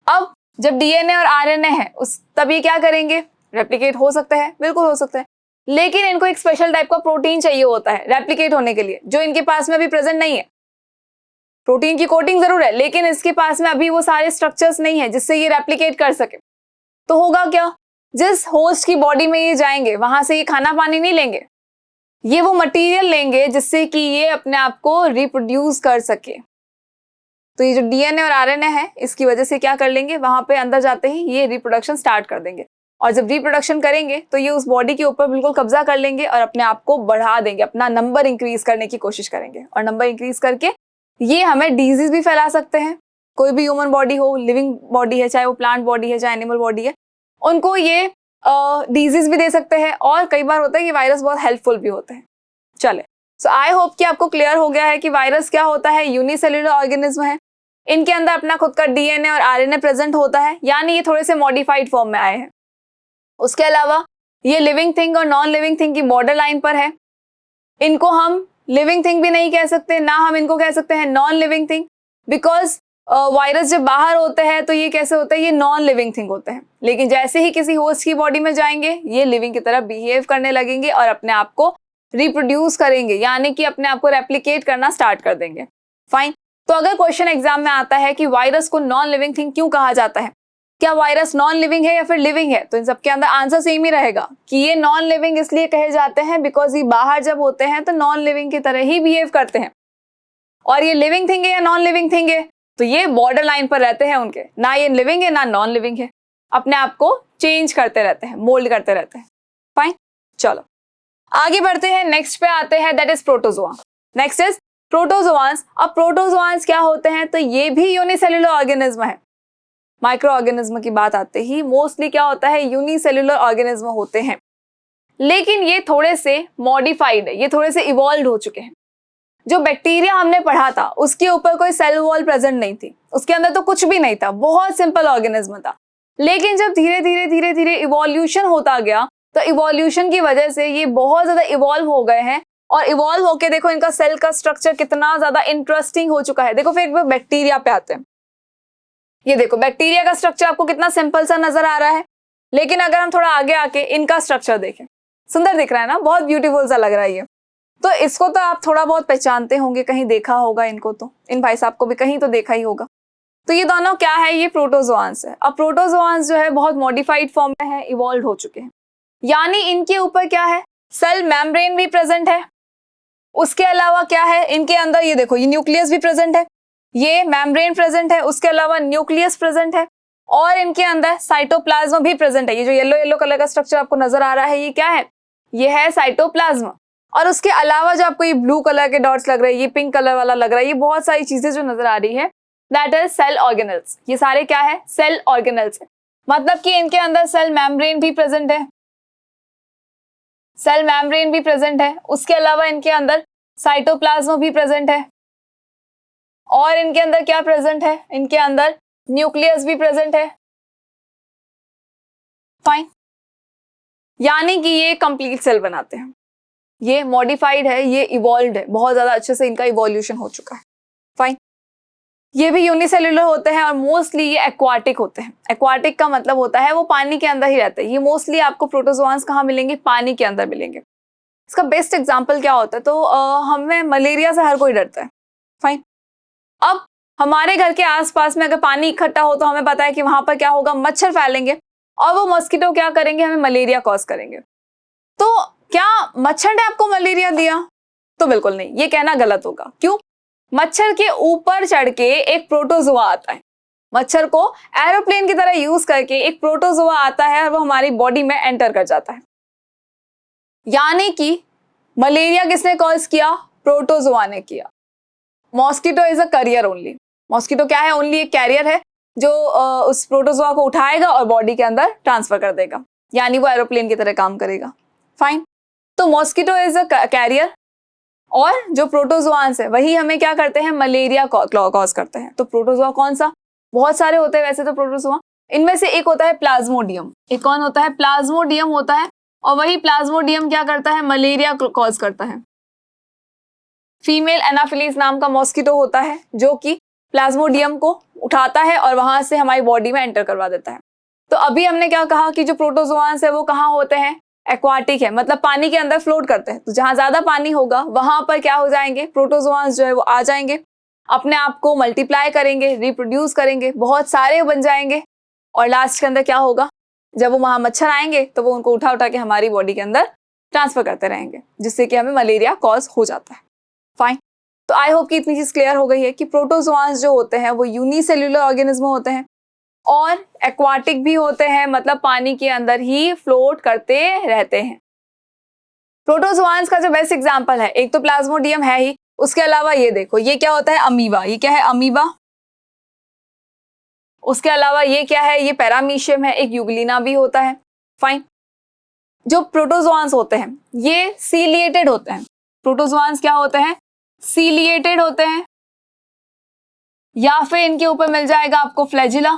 अब जब डीएनए और आरएनए है उस तब ये क्या करेंगे, रेप्लिकेट हो सकते हैं, बिल्कुल हो सकता है, लेकिन इनको एक स्पेशल टाइप का प्रोटीन चाहिए होता है रेप्लिकेट होने के लिए, जो इनके पास में अभी प्रेजेंट नहीं है। प्रोटीन की कोटिंग जरूर है लेकिन इसके पास में अभी वो सारे स्ट्रक्चर्स नहीं है जिससे ये रेप्लिकेट कर सके। तो होगा क्या, जिस होस्ट की बॉडी में ये जाएंगे वहां से ये खाना पानी नहीं लेंगे, ये वो मटेरियल लेंगे जिससे कि ये अपने आप को रिप्रोड्यूस कर सके। तो ये जो डीएनए और आरएनए है इसकी वजह से क्या कर लेंगे, वहां पे अंदर जाते ही ये रिप्रोडक्शन स्टार्ट कर देंगे और जब रिप्रोडक्शन करेंगे तो ये उस बॉडी के ऊपर बिल्कुल कब्जा कर लेंगे और अपने आप को बढ़ा देंगे, अपना नंबर इंक्रीज करने की कोशिश करेंगे और नंबर इंक्रीज करके ये हमें डिजीज भी फैला सकते हैं। कोई भी ह्यूमन बॉडी हो, लिविंग बॉडी है, चाहे वो प्लांट बॉडी है चाहे एनिमल बॉडी है, उनको ये डिजीज भी दे सकते हैं और कई बार होता है कि वायरस बहुत हेल्पफुल भी होते हैं। चले, सो आई होप कि आपको क्लियर हो गया है कि वायरस क्या होता है, यूनिसेल्युलर ऑर्गेनिज्म है, इनके अंदर अपना खुद का डीएनए और आरएनए प्रेजेंट होता है, यानी ये थोड़े से मॉडिफाइड फॉर्म में आए हैं। उसके अलावा ये लिविंग थिंग और नॉन लिविंग थिंग की बॉर्डर लाइन पर है। इनको हम लिविंग थिंग भी नहीं कह सकते, ना हम इनको कह सकते हैं non living thing, because virus जब बाहर होते हैं तो ये कैसे होते हैं, ये नॉन लिविंग थिंग होते हैं, लेकिन जैसे ही किसी होस्ट की बॉडी में जाएंगे ये लिविंग की तरह बिहेव करने लगेंगे और अपने आप को रिप्रोड्यूस करेंगे, यानी कि अपने आप को रेप्लिकेट करना स्टार्ट कर देंगे। फाइन। तो अगर क्वेश्चन एग्जाम में आता है कि वायरस को नॉन लिविंग थिंग क्यों कहा जाता है, क्या वायरस नॉन लिविंग है या फिर लिविंग है, तो इन सबके अंदर आंसर सेम ही रहेगा कि ये नॉन लिविंग इसलिए कहे जाते हैं बिकॉज ये बाहर जब होते हैं तो नॉन लिविंग की तरह ही बिहेव करते हैं, और ये लिविंग थिंग है या नॉन लिविंग थिंग है तो ये बॉर्डर लाइन पर रहते हैं उनके, ना ये लिविंग है ना नॉन लिविंग है, अपने आप को चेंज करते रहते हैं, मोल्ड करते रहते हैं। फाइन, चलो आगे बढ़ते हैं, नेक्स्ट पे आते हैं, that is protozoa. Next is protozoans. अब प्रोटोजोआंस क्या होते हैं, तो ये भी यूनिसेल्युलर ऑर्गेनिज्म है। माइक्रो ऑर्गेनिज्म की बात आते ही मोस्टली क्या होता है, यूनिसेल्युलर ऑर्गेनिज्म होते हैं, लेकिन ये थोड़े से मॉडिफाइड है, ये थोड़े से इवॉल्व हो चुके हैं। जो बैक्टीरिया हमने पढ़ा था उसके ऊपर कोई सेल वॉल प्रेजेंट नहीं थी, उसके अंदर तो कुछ भी नहीं था, बहुत सिंपल ऑर्गेनिज्म था। लेकिन जब धीरे धीरे इवोल्यूशन होता गया तो इवोल्यूशन की वजह से ये बहुत ज्यादा इवॉल्व हो गए हैं, और इवॉल्व होके देखो इनका सेल का स्ट्रक्चर कितना ज्यादा इंटरेस्टिंग हो चुका है। देखो फिर एक बार बैक्टीरिया पे आते हैं, ये देखो बैक्टीरिया का स्ट्रक्चर आपको कितना सिंपल सा नजर आ रहा है, लेकिन अगर हम थोड़ा आगे आके इनका स्ट्रक्चर देखें, सुंदर दिख रहा है ना, बहुत ब्यूटीफुल सा लग रहा है ये। तो इसको तो आप थोड़ा बहुत पहचानते होंगे, कहीं देखा होगा इनको, तो इन भाई साहब को भी कहीं तो देखा ही होगा। तो ये दोनों क्या है, ये प्रोटोजोआंस है। अब प्रोटोजोआंस जो है बहुत मॉडिफाइड फॉर्म में है, इवॉल्व हो चुके हैं, यानी इनके ऊपर क्या है, सेल मेम्ब्रेन भी प्रेजेंट है। उसके अलावा क्या है, इनके अंदर ये देखो ये न्यूक्लियस भी प्रेजेंट है, ये मेम्ब्रेन प्रेजेंट है, उसके अलावा न्यूक्लियस प्रेजेंट है, और इनके अंदर साइटोप्लाज्म भी प्रेजेंट है। ये जो येलो येलो कलर का स्ट्रक्चर आपको नजर आ रहा है, ये क्या है, ये है साइटोप्लाज्म। और उसके अलावा जो आपको ये ब्लू कलर के डॉट्स लग रहे हैं, ये पिंक कलर वाला लग रहा है, ये बहुत सारी चीजें जो नजर आ रही है, दैट इज सेल ऑर्गेनल्स। ये सारे क्या है, सेल ऑर्गेनल्स है। मतलब कि इनके अंदर सेल मेम्ब्रेन भी प्रेजेंट है, सेल मेम्ब्रेन भी प्रेजेंट है, उसके अलावा इनके अंदर साइटोप्लाज्म भी प्रेजेंट है, और इनके अंदर क्या प्रेजेंट है, इनके अंदर न्यूक्लियस भी प्रेजेंट है। फाइन, यानी कि ये कंप्लीट सेल बनाते हैं। ये मॉडिफाइड है, ये इवॉल्व्ड है, बहुत ज्यादा अच्छे से इनका इवोल्यूशन हो चुका है। फाइन, ये भी यूनिसेल्युलर होते हैं और मोस्टली ये एक्वाटिक होते हैं। एक्वाटिक का मतलब होता है वो पानी के अंदर ही रहते हैं। ये मोस्टली आपको प्रोटोजोआंस कहाँ मिलेंगे, पानी के अंदर मिलेंगे। इसका बेस्ट एग्जांपल क्या होता है, तो हमें मलेरिया से हर कोई डरता है। फाइन, अब हमारे घर के आसपास में अगर पानी इकट्ठा हो तो हमें पता है कि वहां पर क्या होगा, मच्छर फैलेंगे और वो मॉस्किटो क्या करेंगे, हमें मलेरिया कॉज करेंगे। तो क्या मच्छर ने आपको मलेरिया दिया? तो बिल्कुल नहीं, ये कहना गलत होगा। क्यों? मच्छर के ऊपर चढ़ के एक प्रोटोजोआ आता है, मच्छर को एरोप्लेन की तरह यूज करके एक प्रोटोजोआ आता है और वो हमारी बॉडी में एंटर कर जाता है। यानी कि मलेरिया किसने कॉज किया? प्रोटोजोआ ने किया। Mosquito is a carrier only. Mosquito क्या है? ओनली एक कैरियर है जो उस प्रोटोजोआ को उठाएगा और बॉडी के अंदर ट्रांसफर कर देगा, यानी वो एरोप्लेन की तरह काम करेगा। फाइन। तो मॉस्किटो इज अ कैरियर और जो प्रोटोजोआंस है वही हमें क्या करते हैं, मलेरिया कॉज करते हैं। तो प्रोटोजोआ कौन सा? बहुत सारे होते हैं वैसे तो प्रोटोजोआ, इनमें से एक होता है प्लाज्मोडियम। एक कौन होता है? प्लाज्मोडियम होता है, और वही प्लाज्मोडियम क्या करता है, मलेरिया कॉज करता है। फीमेल एनाफिलीज नाम का मॉस्किटो होता है जो कि प्लाज्मोडियम को उठाता है और वहां से हमारी बॉडी में एंटर करवा देता है। तो अभी हमने क्या कहा कि जो प्रोटोजोआंस है वो कहाँ होते हैं, एक्वाटिक है, मतलब पानी के अंदर फ्लोट करते हैं। तो जहां ज्यादा पानी होगा वहां पर क्या हो जाएंगे, प्रोटोजोआंस जो है वो आ जाएंगे, अपने आप को मल्टीप्लाई करेंगे, रिप्रोड्यूस करेंगे, बहुत सारे बन जाएंगे, और लास्ट के अंदर क्या होगा, जब वो वहां मच्छर आएंगे तो वो उनको उठा उठा के हमारी बॉडी के अंदर ट्रांसफर करते रहेंगे, जिससे कि हमें मलेरिया कॉज हो जाता है। फाइन। तो आई होप कि इतनी चीज क्लियर हो गई है कि प्रोटोजोआंस जो होते हैं वो यूनिसेल्युलर ऑर्गेनिज्म होते हैं और एक्वाटिक भी होते हैं, मतलब पानी के अंदर ही फ्लोट करते रहते हैं। प्रोटोजोआंस का जो बेस्ट एग्जांपल है, एक तो प्लाज्मोडियम है ही, उसके अलावा ये देखो, ये क्या होता है, अमीबा। ये क्या है, अमीबा। उसके अलावा ये क्या है, ये पैरामीशियम है, एक यूग्लिना भी होता है। फाइन। जो प्रोटोजोआंस होते हैं ये सीलिएटेड होते हैं। प्रोटोजोआंस क्या होते हैं, सीलिएटेड होते हैं, या फिर इनके ऊपर मिल जाएगा आपको फ्लैजिला।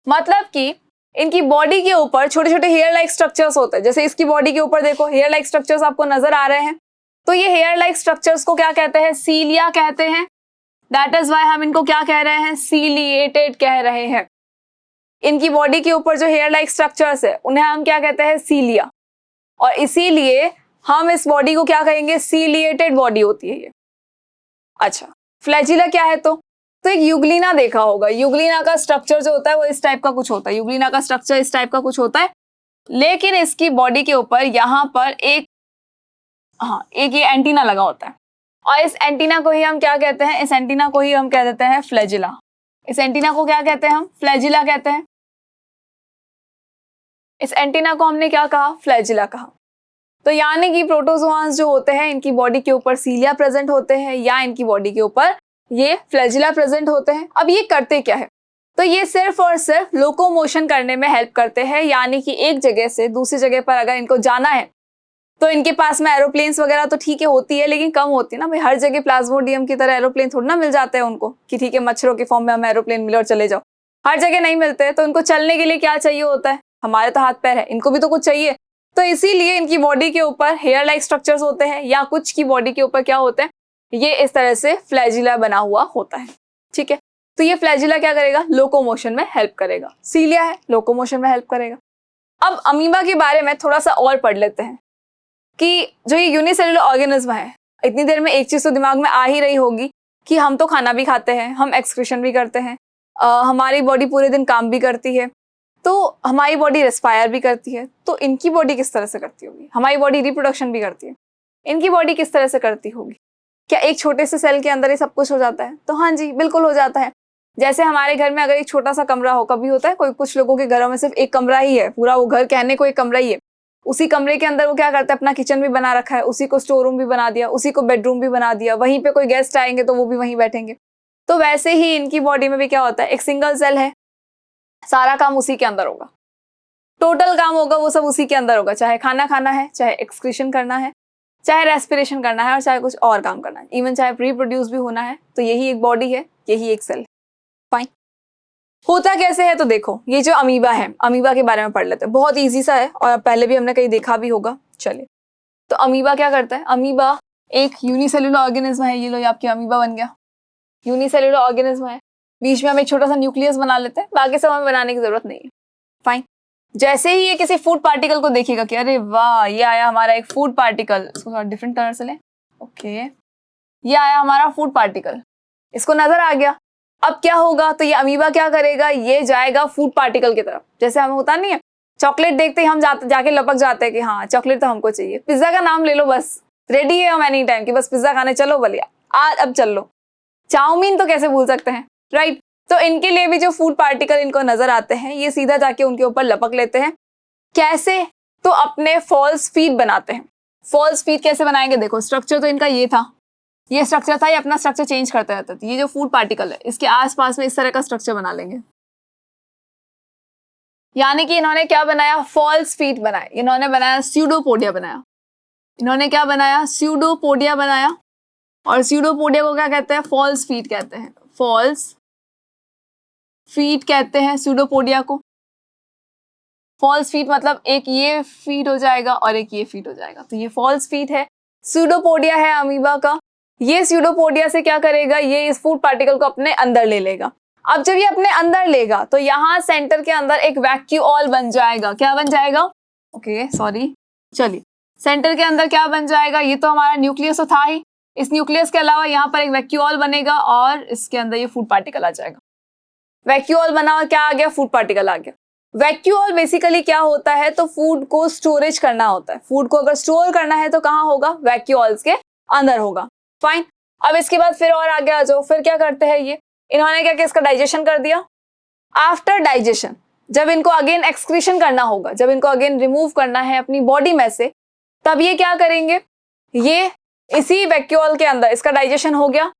मतलब कि इनकी बॉडी के ऊपर छोटे छोटे हेयर लाइक स्ट्रक्चर्स होते हैं। जैसे इसकी बॉडी के ऊपर देखो हेयर लाइक स्ट्रक्चर्स आपको नजर आ रहे हैं, तो ये हेयर लाइक स्ट्रक्चर्स को क्या कहते हैं, सीलिया कहते हैं। दैट इज वाई हम इनको क्या कह रहे हैं, सीलिएटेड कह रहे हैं। इनकी बॉडी के ऊपर जो हेयर लाइक स्ट्रक्चर्स है उन्हें हम क्या कहते हैं, सीलिया, और इसीलिए हम इस बॉडी को क्या कहेंगे, सीलिएटेड बॉडी होती है ये। अच्छा, फ्लैजिला क्या है? तो एक यूग्लिना देखा होगा, यूग्लिना का स्ट्रक्चर जो होता है वो इस टाइप का कुछ होता है, यूग्लिना का स्ट्रक्चर इस टाइप का कुछ होता है, लेकिन इसकी बॉडी के ऊपर यहाँ पर एक ये एंटीना लगा होता है, और इस एंटीना को ही हम क्या कहते हैं, इस एंटीना को ही हम कह देते हैं फ्लैजिला। इस एंटीना को क्या कहते हैं हम, फ्लैजिला कहते हैं। इस एंटीना को हमने क्या कहा, फ्लैजिला कहा। तो यानी कि प्रोटोजोआंस जो होते हैं इनकी बॉडी के ऊपर सीलिया प्रेजेंट होते हैं, या इनकी बॉडी के ऊपर ये फ्लैजिला प्रेजेंट होते हैं। अब ये करते क्या है, तो ये सिर्फ और सिर्फ लोकोमोशन करने में हेल्प करते हैं, यानी कि एक जगह से दूसरी जगह पर अगर इनको जाना है तो इनके पास में एरोप्लेन्स वगैरह तो ठीक है होती है, लेकिन कम होती है ना भाई। हर जगह प्लाज्मोडियम की तरह एरोप्लेन थोड़ी ना मिल जाते हैं उनको कि ठीक है मच्छरों के फॉर्म में हमें एरोप्लेन मिले और चले जाओ, हर जगह नहीं मिलते। तो इनको चलने के लिए क्या चाहिए होता है, हमारे तो हाथ पैर है, इनको भी तो कुछ चाहिए। तो इसीलिए इनकी बॉडी के ऊपर हेयर लाइक स्ट्रक्चर्स होते हैं, या कुछ की बॉडी के ऊपर क्या होते हैं, ये इस तरह से फ्लैजिला बना हुआ होता है। ठीक है, तो ये फ्लैजिला क्या करेगा, लोकोमोशन में हेल्प करेगा। सीलिया है, लोकोमोशन में हेल्प करेगा। अब अमीबा के बारे में थोड़ा सा और पढ़ लेते हैं कि जो ये यूनिसेलुलर ऑर्गेनिज्म है, इतनी देर में एक चीज तो दिमाग में आ ही रही होगी कि हम तो खाना भी खाते हैं, हम एक्सक्रीशन भी करते हैं, हमारी बॉडी पूरे दिन काम भी करती है, तो हमारी बॉडी रेस्पायर भी करती है। तो इनकी बॉडी किस तरह से करती होगी, हमारी बॉडी रिप्रोडक्शन भी करती है, इनकी बॉडी किस तरह से करती होगी। क्या एक छोटे से सेल के अंदर ही सब कुछ हो जाता है? तो हाँ जी, बिल्कुल हो जाता है। जैसे हमारे घर में अगर एक छोटा सा कमरा हो, कभी होता है कोई कुछ लोगों के घरों में सिर्फ एक कमरा ही है, पूरा वो घर कहने को एक कमरा ही है, उसी कमरे के अंदर वो क्या करता है, अपना किचन भी बना रखा है, उसी को स्टोर रूम भी बना दिया, उसी को बेडरूम भी बना दिया, वहीं पे कोई गेस्ट आएंगे तो वो भी वहीं बैठेंगे। तो वैसे ही इनकी बॉडी में भी क्या होता है, एक सिंगल सेल है, सारा काम उसी के अंदर होगा, टोटल काम होगा वो सब उसी के अंदर होगा, चाहे खाना खाना है, चाहे एक्सक्रीशन करना है, चाहे रेस्पिरेशन करना है, और चाहे कुछ और काम करना है, इवन चाहे रिप्रोड्यूस भी होना है। तो यही एक बॉडी है, यही एक सेल है। फाइन। होता कैसे है, तो देखो ये जो अमीबा है, अमीबा के बारे में पढ़ लेते हैं, बहुत इजी सा है और पहले भी हमने कहीं देखा भी होगा। चलिए, तो अमीबा क्या करता है, अमीबा एक यूनिसेल्युलर ऑर्गेनिज्म है। ये लो, ये आपकी अमीबा बन गया, यूनिसेल्युलर ऑर्गेनिज्म है। बीच में हम एक छोटा सा न्यूक्लियस बना लेते हैं, बाकी सब हमें बनाने की जरूरत नहीं है। फाइन। जैसे ही ये किसी फूड पार्टिकल को देखेगा कि अरे वाह, ये आया हमारा एक फूड पार्टिकल, इसको थोड़ा डिफरेंट कलर से लें, ओके, ये आया हमारा फूड पार्टिकल, इसको नजर आ गया। अब क्या होगा, तो ये अमीबा क्या करेगा, ये जाएगा फूड पार्टिकल की तरफ। जैसे हमें होता नहीं है, चॉकलेट देखते ही हम जाके लपक जाते हैं कि हाँ चॉकलेट तो हमको चाहिए। पिज्जा का नाम ले लो, बस रेडी है हम एनी टाइम कि बस पिज्जा खाने चलो भलिया, आज अब चल लो। चाउमीन तो कैसे भूल सकते हैं, राइट। तो इनके लिए भी जो फूड पार्टिकल इनको नजर आते हैं, ये सीधा जाके उनके ऊपर लपक लेते हैं। कैसे, तो अपने फॉल्स फीड बनाते हैं। फॉल्स फीड कैसे बनाएंगे, देखो स्ट्रक्चर तो इनका ये था, ये स्ट्रक्चर था, ये अपना स्ट्रक्चर चेंज करते रहता है। ये जो फूड पार्टिकल है इसके आसपास में इस तरह का स्ट्रक्चर बना लेंगे। यानी कि इन्होंने क्या बनाया, फॉल्स फीड बनाए। इन्होंने बनाया स्यूडोपोडिया बनाया। इन्होंने क्या बनाया, स्यूडोपोडिया बनाया। और स्यूडोपोडिया को क्या कहते हैं, फॉल्स फीड कहते हैं। फॉल्स फीड कहते हैं स्यूडोपोडिया को। फॉल्स फीड मतलब एक ये फीड हो जाएगा और एक ये फीड हो जाएगा, तो ये फॉल्स फीड है। स्यूडोपोडिया है अमीबा का। ये स्यूडोपोडिया से क्या करेगा, ये इस फूड पार्टिकल को अपने अंदर ले लेगा। अब जब ये अपने अंदर लेगा तो यहाँ सेंटर के अंदर एक वैक्यूऑल बन जाएगा। क्या बन जाएगा, ओके सॉरी, चलिए सेंटर के अंदर क्या बन जाएगा, ये तो हमारा न्यूक्लियस तो था ही, इस न्यूक्लियस के अलावा यहाँ पर एक वैक्यूऑल बनेगा और इसके अंदर ये फूड पार्टिकल आ जाएगा। वैक्यूऑल बना और क्या आ गया, फूड पार्टिकल आ गया। वैक्यूऑल बेसिकली क्या होता है, तो फूड को स्टोरेज करना होता है। फूड को अगर स्टोर करना है तो कहाँ होगा, वैक्यूऑल्स के अंदर होगा। फाइन, अब इसके बाद फिर और आगे आ जाओ, फिर क्या करते हैं ये, इन्होंने क्या किया, इसका डाइजेशन कर दिया। आफ्टर डाइजेशन जब इनको अगेन एक्सक्रीशन करना होगा, जब इनको अगेन रिमूव करना है अपनी बॉडी में से, तब ये क्या करेंगे, ये इसी वैक्यूऑल के अंदर इसका डाइजेशन हो गया।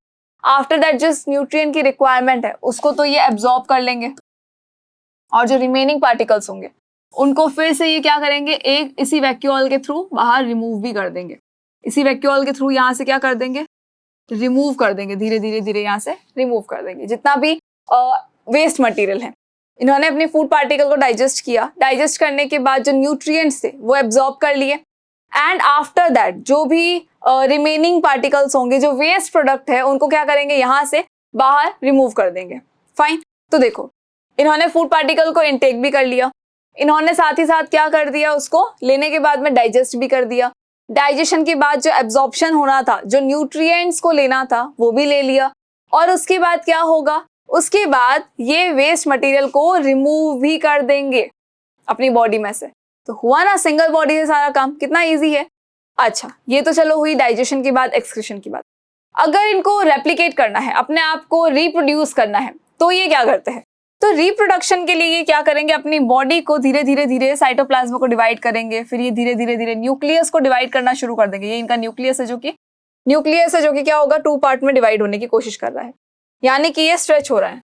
आफ्टर दैट जिस न्यूट्रिएंट की रिक्वायरमेंट है उसको तो ये एब्जॉर्ब कर लेंगे और जो रिमेनिंग पार्टिकल्स होंगे उनको फिर से ये क्या करेंगे, एक इसी वैक्यूऑल के थ्रू बाहर रिमूव भी कर देंगे। इसी वैक्यूऑल के थ्रू यहाँ से क्या कर देंगे, रिमूव कर देंगे, धीरे धीरे धीरे यहाँ से रिमूव कर देंगे जितना भी वेस्ट मटेरियल है। इन्होंने अपने फूड पार्टिकल को डाइजेस्ट किया। डाइजेस्ट करने के बाद जो न्यूट्रिएंट्स थे वो एब्जॉर्ब कर लिए एंड आफ्टर दैट जो भी रिमेनिंग पार्टिकल्स होंगे, जो वेस्ट प्रोडक्ट है, उनको क्या करेंगे, यहाँ से बाहर रिमूव कर देंगे। फाइन, तो देखो इन्होंने फूड पार्टिकल को इनटेक भी कर लिया, इन्होंने साथ ही साथ क्या कर दिया, उसको लेने के बाद में डाइजेस्ट भी कर दिया। डाइजेशन के बाद जो एब्जॉर्प्शन होना था, जो न्यूट्रिएंट्स को लेना था वो भी ले लिया। और उसके बाद क्या होगा, उसके बाद ये वेस्ट मटेरियल को रिमूव भी कर देंगे अपनी बॉडी में से। तो हुआ ना सिंगल बॉडी से सारा काम, कितना इजी है। अच्छा, ये तो चलो हुई डाइजेशन की बात, एक्सक्रीशन की बात। अगर इनको रेप्लिकेट करना है, अपने आप को रिप्रोड्यूस करना है, तो ये क्या करते हैं, तो रिप्रोडक्शन के लिए ये क्या करेंगे, अपनी बॉडी को धीरे धीरे धीरे साइटोप्लाज्म को डिवाइड करेंगे, फिर ये धीरे धीरे धीरे न्यूक्लियस को डिवाइड करना शुरू कर देंगे। ये इनका न्यूक्लियस है जो कि क्या होगा, 2 पार्ट में डिवाइड होने की कोशिश कर रहा है, यानी कि ये स्ट्रेच हो रहा है।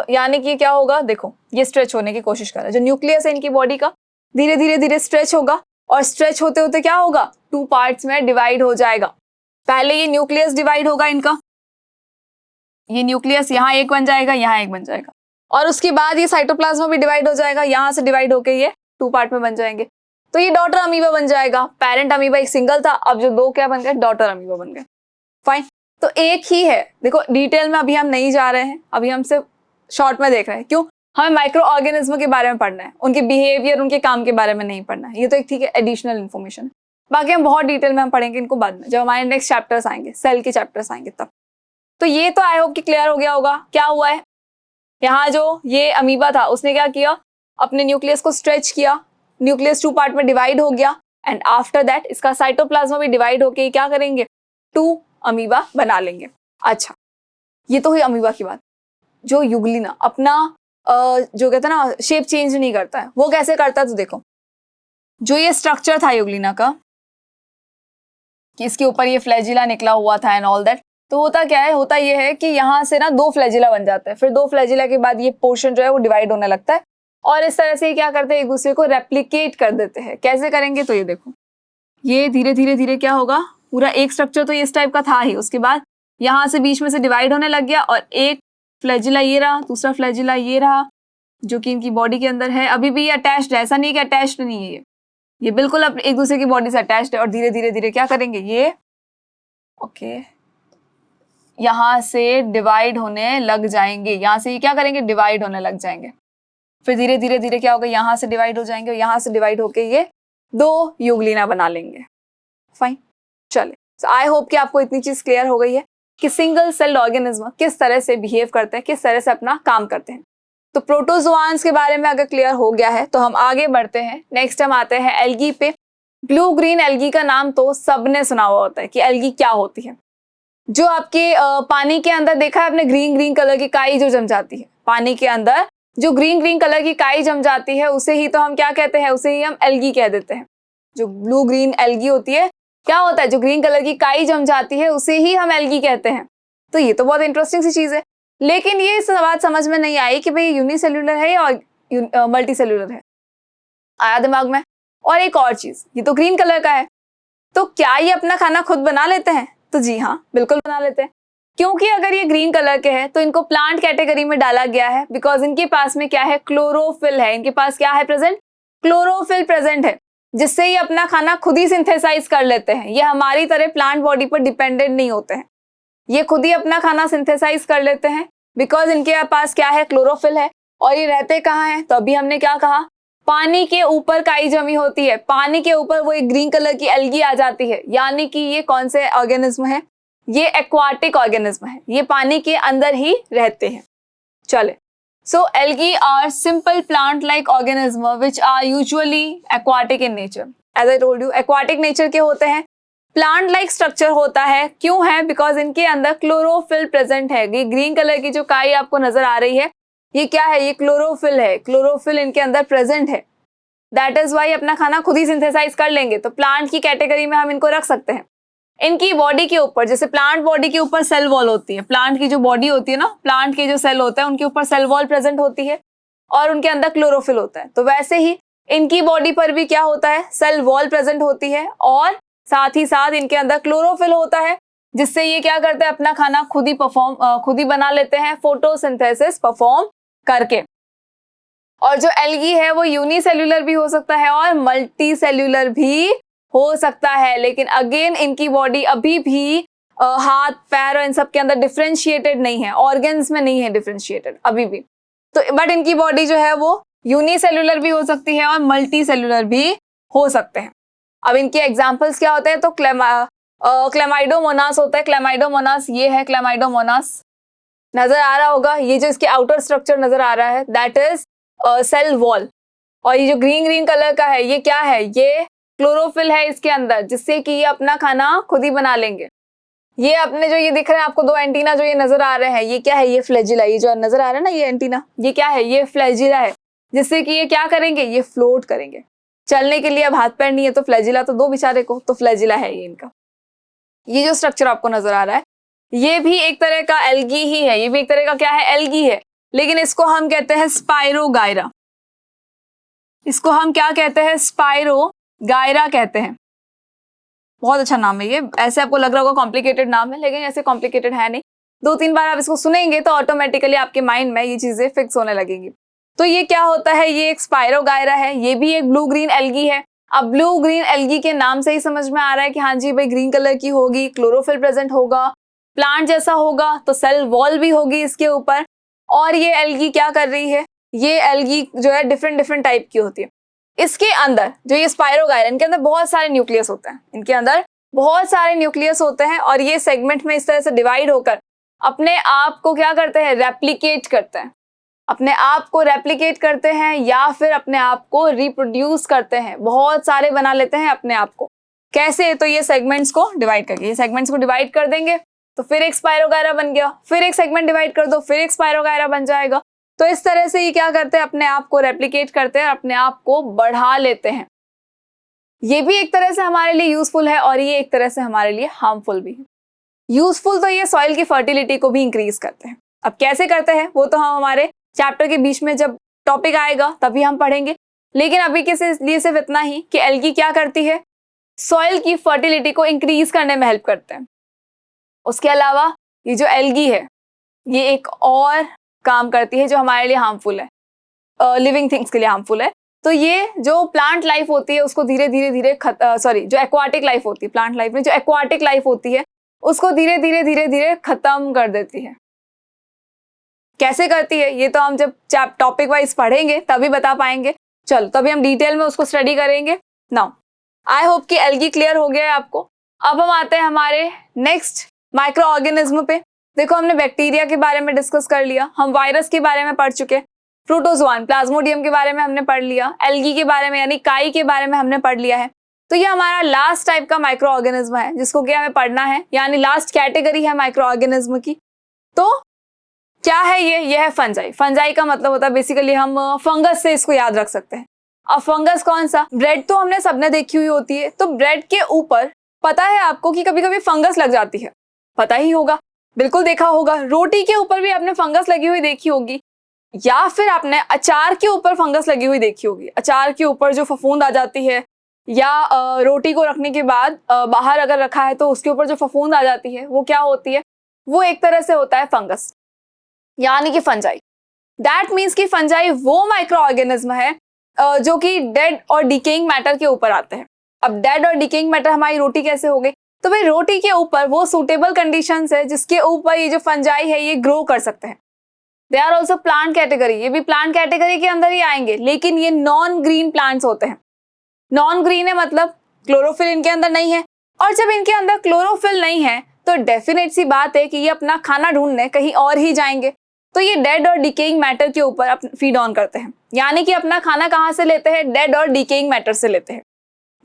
यानी कि क्या होगा, देखो ये स्ट्रेच होने की कोशिश कर रहा है। जो न्यूक्लियस है इनकी बॉडी का धीरे धीरे धीरे स्ट्रेच होगा और स्ट्रेच होते होते क्या होगा, 2 पार्ट्स में डिवाइड हो जाएगा। पहले ये न्यूक्लियस डिवाइड होगा इनका, ये न्यूक्लियस यहाँ एक बन जाएगा, यहाँ एक बन जाएगा, और उसके बाद ये साइटोप्लाज्म भी डिवाइड हो जाएगा, यहाँ से डिवाइड होके ये 2 पार्ट में बन जाएंगे। तो ये डॉटर अमीबा बन जाएगा। पेरेंट अमीबा एक सिंगल था, अब जो 2 क्या बन गए, डॉटर अमीबा बन गए। फाइन, तो एक ही है। देखो डिटेल में अभी हम नहीं जा रहे हैं, अभी हम सिर्फ शॉर्ट में देख रहे हैं। क्यों, हमें माइक्रो ऑर्गेनिज्म के बारे में पढ़ना है, उनके बिहेवियर, उनके काम के बारे में नहीं पढ़ना है। ये तो एक ठीक है एडिशनल इन्फॉर्मेशन है, बाकी हम बहुत डिटेल में हम पढ़ेंगे इनको बाद में, जब हमारे नेक्स्ट चैप्टर्स आएंगे, सेल के चैप्टर्स आएंगे तब। तो ये तो आई होप कि क्लियर हो गया होगा। क्या हुआ है, यहाँ जो ये अमीबा था उसने क्या किया, अपने न्यूक्लियस को स्ट्रेच किया, न्यूक्लियस 2 पार्ट में डिवाइड हो गया एंड आफ्टर दैट इसका साइटोप्लाज्म भी डिवाइड होके क्या करेंगे, 2 अमीबा बना लेंगे। अच्छा, ये तो हुई अमीबा की बात। जो यूग्लिना अपना जो कहते हैं ना शेप चेंज नहीं करता है, वो कैसे करता है, तो देखो जो ये स्ट्रक्चर था यूग्लिना का, कि इसके ऊपर ये फ्लैजिला निकला हुआ था एंड ऑल दैट, तो होता क्या है, होता ये है कि यहाँ से ना 2 फ्लैजिला बन जाते हैं, फिर 2 फ्लैजिला के बाद ये पोर्शन जो है वो डिवाइड होने लगता है और इस तरह से ये क्या करते हैं, एक दूसरे को रेप्लिकेट कर देते हैं। कैसे करेंगे, तो ये देखो ये धीरे धीरे धीरे क्या होगा, पूरा एक स्ट्रक्चर तो ये इस टाइप का था ही, उसके बाद यहाँ से बीच में से डिवाइड होने लग गया और एक फ्लैजिला ये रहा, दूसरा फ्लैजिला ये रहा, जो कि इनकी बॉडी के अंदर है। अभी भी ये अटैच्ड है, ऐसा नहीं कि अटैच्ड नहीं है, ये बिल्कुल अब एक दूसरे की बॉडी से अटैच्ड है। और धीरे धीरे धीरे क्या करेंगे, ये ओके यहाँ से डिवाइड होने लग जाएंगे, यहाँ से ये क्या करेंगे, डिवाइड होने लग जाएंगे। फिर धीरे धीरे धीरे क्या होगा, यहाँ से डिवाइड हो जाएंगे और यहाँ से डिवाइड होके ये 2 यूग्लिना बना लेंगे। फाइन, चले, आई होप कि आपको इतनी चीज क्लियर हो गई है। कि सिंगल सेल्ड ऑर्गेनिज्म किस तरह से बिहेव करते हैं, किस तरह से अपना काम करते हैं। तो प्रोटोजोआंस के बारे में अगर क्लियर हो गया है तो हम आगे बढ़ते हैं। नेक्स्ट हम आते हैं एल्गी पे। ब्लू ग्रीन एल्गी का नाम तो सबने सुना हुआ होता है कि एल्गी क्या होती है। जो आपके पानी के अंदर देखा है आपने, ग्रीन ग्रीन कलर की काई जो जम जाती है पानी के अंदर, जो ग्रीन ग्रीन कलर की काई जम जाती है उसे ही तो हम क्या कहते हैं, उसे ही हम एल्गी कह देते हैं। जो ब्लू ग्रीन एल्गी होती है, क्या होता है, जो ग्रीन कलर की काई जम जाती है उसे ही हम एल्गी कहते हैं। तो ये तो बहुत इंटरेस्टिंग सी चीज है। लेकिन ये बात समझ में नहीं आई कि भाई यूनिसेल्युलर है या मल्टी सेल्युलर है। आया दिमाग में। और एक और चीज, ये तो ग्रीन कलर का है, तो क्या ये अपना खाना खुद बना लेते हैं? तो जी हाँ, बिल्कुल बना लेते हैं। क्योंकि अगर ये ग्रीन कलर के हैं तो इनको प्लांट कैटेगरी में डाला गया है, बिकॉज इनके पास में क्या है, क्लोरोफिल है। इनके पास क्या है प्रेजेंट, क्लोरोफिल प्रेजेंट है, जिससे ये अपना खाना खुद ही सिंथेसाइज कर लेते हैं। ये हमारी तरह प्लांट बॉडी पर डिपेंडेंट नहीं होते हैं, ये खुद ही अपना खाना सिंथेसाइज कर लेते हैं, बिकॉज इनके पास क्या है, क्लोरोफिल है। और ये रहते कहाँ हैं, तो अभी हमने क्या कहा, पानी के ऊपर काई जमी होती है, पानी के ऊपर वो एक ग्रीन कलर की एल्गी आ जाती है। यानी कि ये कौन से ऑर्गेनिज्म है, ये एक्वाटिक ऑर्गेनिज्म है, ये पानी के अंदर ही रहते हैं। चले, so algae are simple plant like organism which are usually aquatic in nature. As I told you, aquatic nature के होते हैं, प्लांट लाइक स्ट्रक्चर होता है। क्यों है, बिकॉज इनके अंदर क्लोरोफिल प्रेजेंट है। ये ग्रीन कलर की जो काई आपको नजर आ रही है, ये क्या है, ये क्लोरोफिल है। क्लोरोफिल इनके अंदर प्रेजेंट है, दैट इज वाई अपना खाना खुद ही सिंथेसाइज कर लेंगे। तो प्लांट की कैटेगरी में हम इनको रख सकते हैं। इनकी बॉडी के ऊपर, जैसे प्लांट बॉडी के ऊपर सेल वॉल होती है, प्लांट की जो बॉडी होती है ना, प्लांट के जो सेल होता है उनके ऊपर सेल वॉल प्रेजेंट होती है और उनके अंदर क्लोरोफिल होता है। तो वैसे ही इनकी बॉडी पर भी क्या होता है, सेल वॉल प्रेजेंट होती है और साथ ही साथ इनके अंदर क्लोरोफिल होता है, जिससे ये क्या करते हैं, अपना खाना खुद ही बना लेते हैं, फोटोसिंथेसिस परफॉर्म करके। और जो एल्गी है वो यूनिसेल्युलर भी हो सकता है और मल्टी सेल्युलर भी हो सकता है। लेकिन अगेन इनकी बॉडी अभी भी हाथ पैर और इन सब के अंदर डिफरेंशिएटेड नहीं है, ऑर्गन्स में नहीं है डिफरेंशिएटेड अभी भी। तो बट इनकी बॉडी जो है वो यूनिसेल्युलर भी हो सकती है और मल्टी सेल्युलर भी हो सकते हैं। अब इनके एग्जाम्पल्स क्या होते हैं, तो क्लेमाइडोमोनास होता है। क्लेमाइडोमोनास ये है, क्लेमाइडोमोनास नजर आ रहा होगा, ये जो इसके आउटर स्ट्रक्चर नजर आ रहा है दैट इज सेल वॉल। और ये जो ग्रीन ग्रीन कलर का है, ये क्या है, ये क्लोरोफिल है इसके अंदर, जिससे कि ये अपना खाना खुद ही बना लेंगे। ये अपने जो ये दिख रहे हैं आपको दो एंटीना जो ये नजर आ रहे हैं, ये क्या है, ये फ्लैजिला। ये जो नजर आ रहा है ना ये एंटीना, ये क्या है, ये फ्लैजिला है, जिससे कि ये क्या करेंगे, ये फ्लोट करेंगे। चलने के लिए अब हाथ पैर नहीं है तो फ्लैजिला तो दो बेचारे को, तो फ्लैजिला है ये इनका। ये जो स्ट्रक्चर आपको नजर आ रहा है ये भी एक तरह का एल्गी ही है, ये भी एक तरह का क्या है, एल्गी है। लेकिन इसको हम कहते हैं स्पाइरोगायरा। इसको हम क्या कहते हैं, स्पाइरोगायरा कहते हैं। बहुत अच्छा नाम है ये। ऐसे आपको लग रहा होगा कॉम्प्लिकेटेड नाम है, लेकिन ऐसे कॉम्प्लिकेटेड है नहीं। 2-3 बार आप इसको सुनेंगे तो ऑटोमेटिकली आपके माइंड में ये चीजें फिक्स होने लगेंगी। तो ये क्या होता है, ये एक स्पाइरोगायरा है, ये भी एक ब्लू ग्रीन एल्गी है। अब ब्लू ग्रीन एल्गी के नाम से ही समझ में आ रहा है कि हाँ जी भाई ग्रीन कलर की होगी, क्लोरोफिल प्रेजेंट होगा, प्लांट जैसा होगा, तो सेल वॉल भी होगी इसके ऊपर। और ये एल्गी क्या कर रही है, ये एल्गी जो है डिफरेंट टाइप की होती है। इसके अंदर जो ये स्पाइरोगायरा, इनके अंदर बहुत सारे न्यूक्लियस होते हैं, इनके अंदर बहुत सारे न्यूक्लियस होते हैं और ये सेगमेंट में इस तरह से डिवाइड होकर अपने आप को क्या करते हैं, रेप्लिकेट करते हैं। अपने आप को रेप्लिकेट करते हैं या फिर अपने आप को रिप्रोड्यूस करते हैं, बहुत सारे बना लेते हैं अपने आप को। कैसे, तो ये सेगमेंट्स को डिवाइड करके, ये सेगमेंट्स को डिवाइड कर देंगे तो फिर एक स्पाइरोगायरा बन गया, फिर एक सेगमेंट डिवाइड कर दो, फिर एक स्पाइरोगायरा बन जाएगा। तो इस तरह से ये क्या करते हैं, अपने आप को रेप्लिकेट करते हैं, अपने आप को बढ़ा लेते हैं। ये भी एक तरह से हमारे लिए यूजफुल है और ये एक तरह से हमारे लिए हार्मफुल भी है। यूजफुल तो ये सॉइल की फर्टिलिटी को भी इंक्रीज करते हैं। अब कैसे करते हैं वो तो हम हमारे चैप्टर के बीच में जब टॉपिक आएगा तभी हम पढ़ेंगे। लेकिन अभी के लिए सिर्फ इतना ही कि एल्गी क्या करती है, सॉइल की फर्टिलिटी को इंक्रीज करने में हेल्प करते हैं। उसके अलावा ये जो एल्गी है ये एक और काम करती है जो हमारे लिए हार्मफुल है, लिविंग थिंग्स के लिए हार्मफुल है। तो ये जो प्लांट लाइफ होती है उसको धीरे धीरे जो एक्वाटिक लाइफ होती है, प्लांट लाइफ में जो एक्वाटिक लाइफ होती है उसको धीरे धीरे खत्म कर देती है। कैसे करती है ये तो हम जब टॉपिक वाइज पढ़ेंगे तभी बता पाएंगे। चलो तभी हम डिटेल में उसको स्टडी करेंगे। नाउ आई होप कि एल्गी क्लियर हो गया है आपको। अब हम आते हैं हमारे नेक्स्ट माइक्रो ऑर्गेनिज्म पे देखो, हमने बैक्टीरिया के बारे में डिस्कस कर लिया, हम वायरस के बारे में पढ़ चुके, प्रोटोजोआन प्लाज्मोडियम के बारे में हमने पढ़ लिया, एल्गी के बारे में यानी काई के बारे में हमने पढ़ लिया है। तो ये हमारा लास्ट टाइप का माइक्रो ऑर्गेनिज्म है जिसको कि हमें पढ़ना है, यानी लास्ट कैटेगरी है माइक्रो ऑर्गेनिज्म की। तो क्या है ये है फंजाई। फंजाई का मतलब होता है बेसिकली, हम फंगस से इसको याद रख सकते हैं। अब फंगस कौन सा? ब्रेड तो हमने सबने देखी हुई होती है, तो ब्रेड के ऊपर पता है आपको कि कभी कभी फंगस लग जाती है, पता ही होगा, बिल्कुल देखा होगा। रोटी के ऊपर भी आपने फंगस लगी हुई देखी होगी, या फिर आपने अचार के ऊपर फंगस लगी हुई देखी होगी। अचार के ऊपर जो फफूंद आ जाती है, या रोटी को रखने के बाद बाहर अगर रखा है तो उसके ऊपर जो फफूंद आ जाती है वो क्या होती है? वो एक तरह से होता है फंगस, यानी कि फंजाई। दैट मीन्स कि फंजाई वो माइक्रो ऑर्गेनिज्म है जो कि डेड और डिकेइंग मैटर के ऊपर आते हैं। अब डेड और डिकेइंग मैटर हमारी रोटी कैसे हो गई? तो भाई रोटी के ऊपर वो सूटेबल कंडीशंस है जिसके ऊपर ये जो फंजाई है ये ग्रो कर सकते हैं। They are also plant category, ये भी प्लांट कैटेगरी के अंदर ही आएंगे, लेकिन ये नॉन ग्रीन प्लांट्स होते हैं। नॉन ग्रीन है मतलब क्लोरोफिल इनके अंदर नहीं है, और जब इनके अंदर क्लोरोफिल नहीं है तो डेफिनेट सी बात है कि ये अपना खाना ढूंढने कहीं और ही जाएंगे। तो ये डेड और डिकेइंग मैटर के ऊपर फीड ऑन करते हैं, यानी कि अपना खाना कहाँ से लेते हैं? डेड और डिकेइंग मैटर से लेते हैं।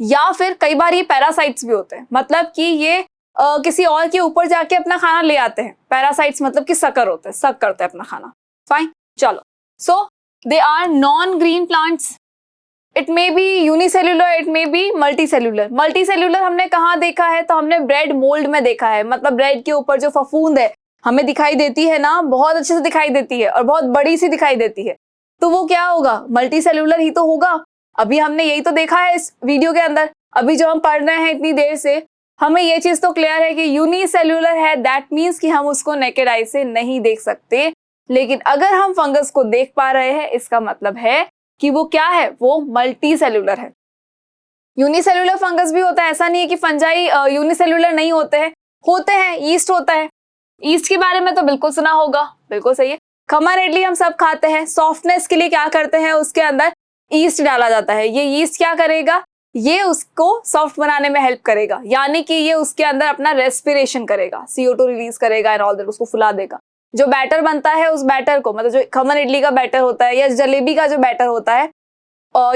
या फिर कई बार ये पैरासाइट्स भी होते हैं, मतलब कि ये किसी और के ऊपर जाके अपना खाना ले आते हैं। पैरासाइट्स मतलब कि सकर होते हैं, सक करते हैं अपना खाना। फाइन, चलो। So they are non green plants. It may be unicellular, it may be multicellular. Multicellular हमने कहाँ देखा है? तो हमने ब्रेड मोल्ड में देखा है, मतलब ब्रेड के ऊपर जो फफूंद है हमें दिखाई देती है ना, बहुत अच्छे से दिखाई देती है और बहुत बड़ी सी दिखाई देती है, तो वो क्या होगा? मल्टीसेल्युलर ही तो होगा। अभी हमने यही तो देखा है इस वीडियो के अंदर। अभी जो हम पढ़ रहे हैं इतनी देर से, हमें ये चीज तो क्लियर है कि यूनिसेल्युलर है, दैट मीन्स कि हम उसको नेकेड आई से नहीं देख सकते। लेकिन अगर हम फंगस को देख पा रहे हैं, इसका मतलब है कि वो क्या है? वो मल्टी सेल्यूलर है। यूनिसेल्युलर फंगस भी होता है, ऐसा नहीं है कि फंजाई यूनिसेल्युलर नहीं होते हैं, होते हैं। ईस्ट होता है, ईस्ट के बारे में तो बिल्कुल सुना होगा, बिल्कुल सही है। खमन इडली हम सब खाते हैं, सॉफ्टनेस के लिए क्या करते हैं? उसके अंदर ईस्ट डाला जाता है। ये ईस्ट क्या करेगा? ये उसको सॉफ्ट बनाने में हेल्प करेगा, यानी कि ये उसके अंदर अपना रेस्पिरेशन करेगा, CO2 रिलीज करेगा एंड ऑल दैट, उसको फुला देगा। जो बैटर बनता है उस बैटर को, मतलब जो खमन इडली का बैटर होता है या जलेबी का जो बैटर होता है,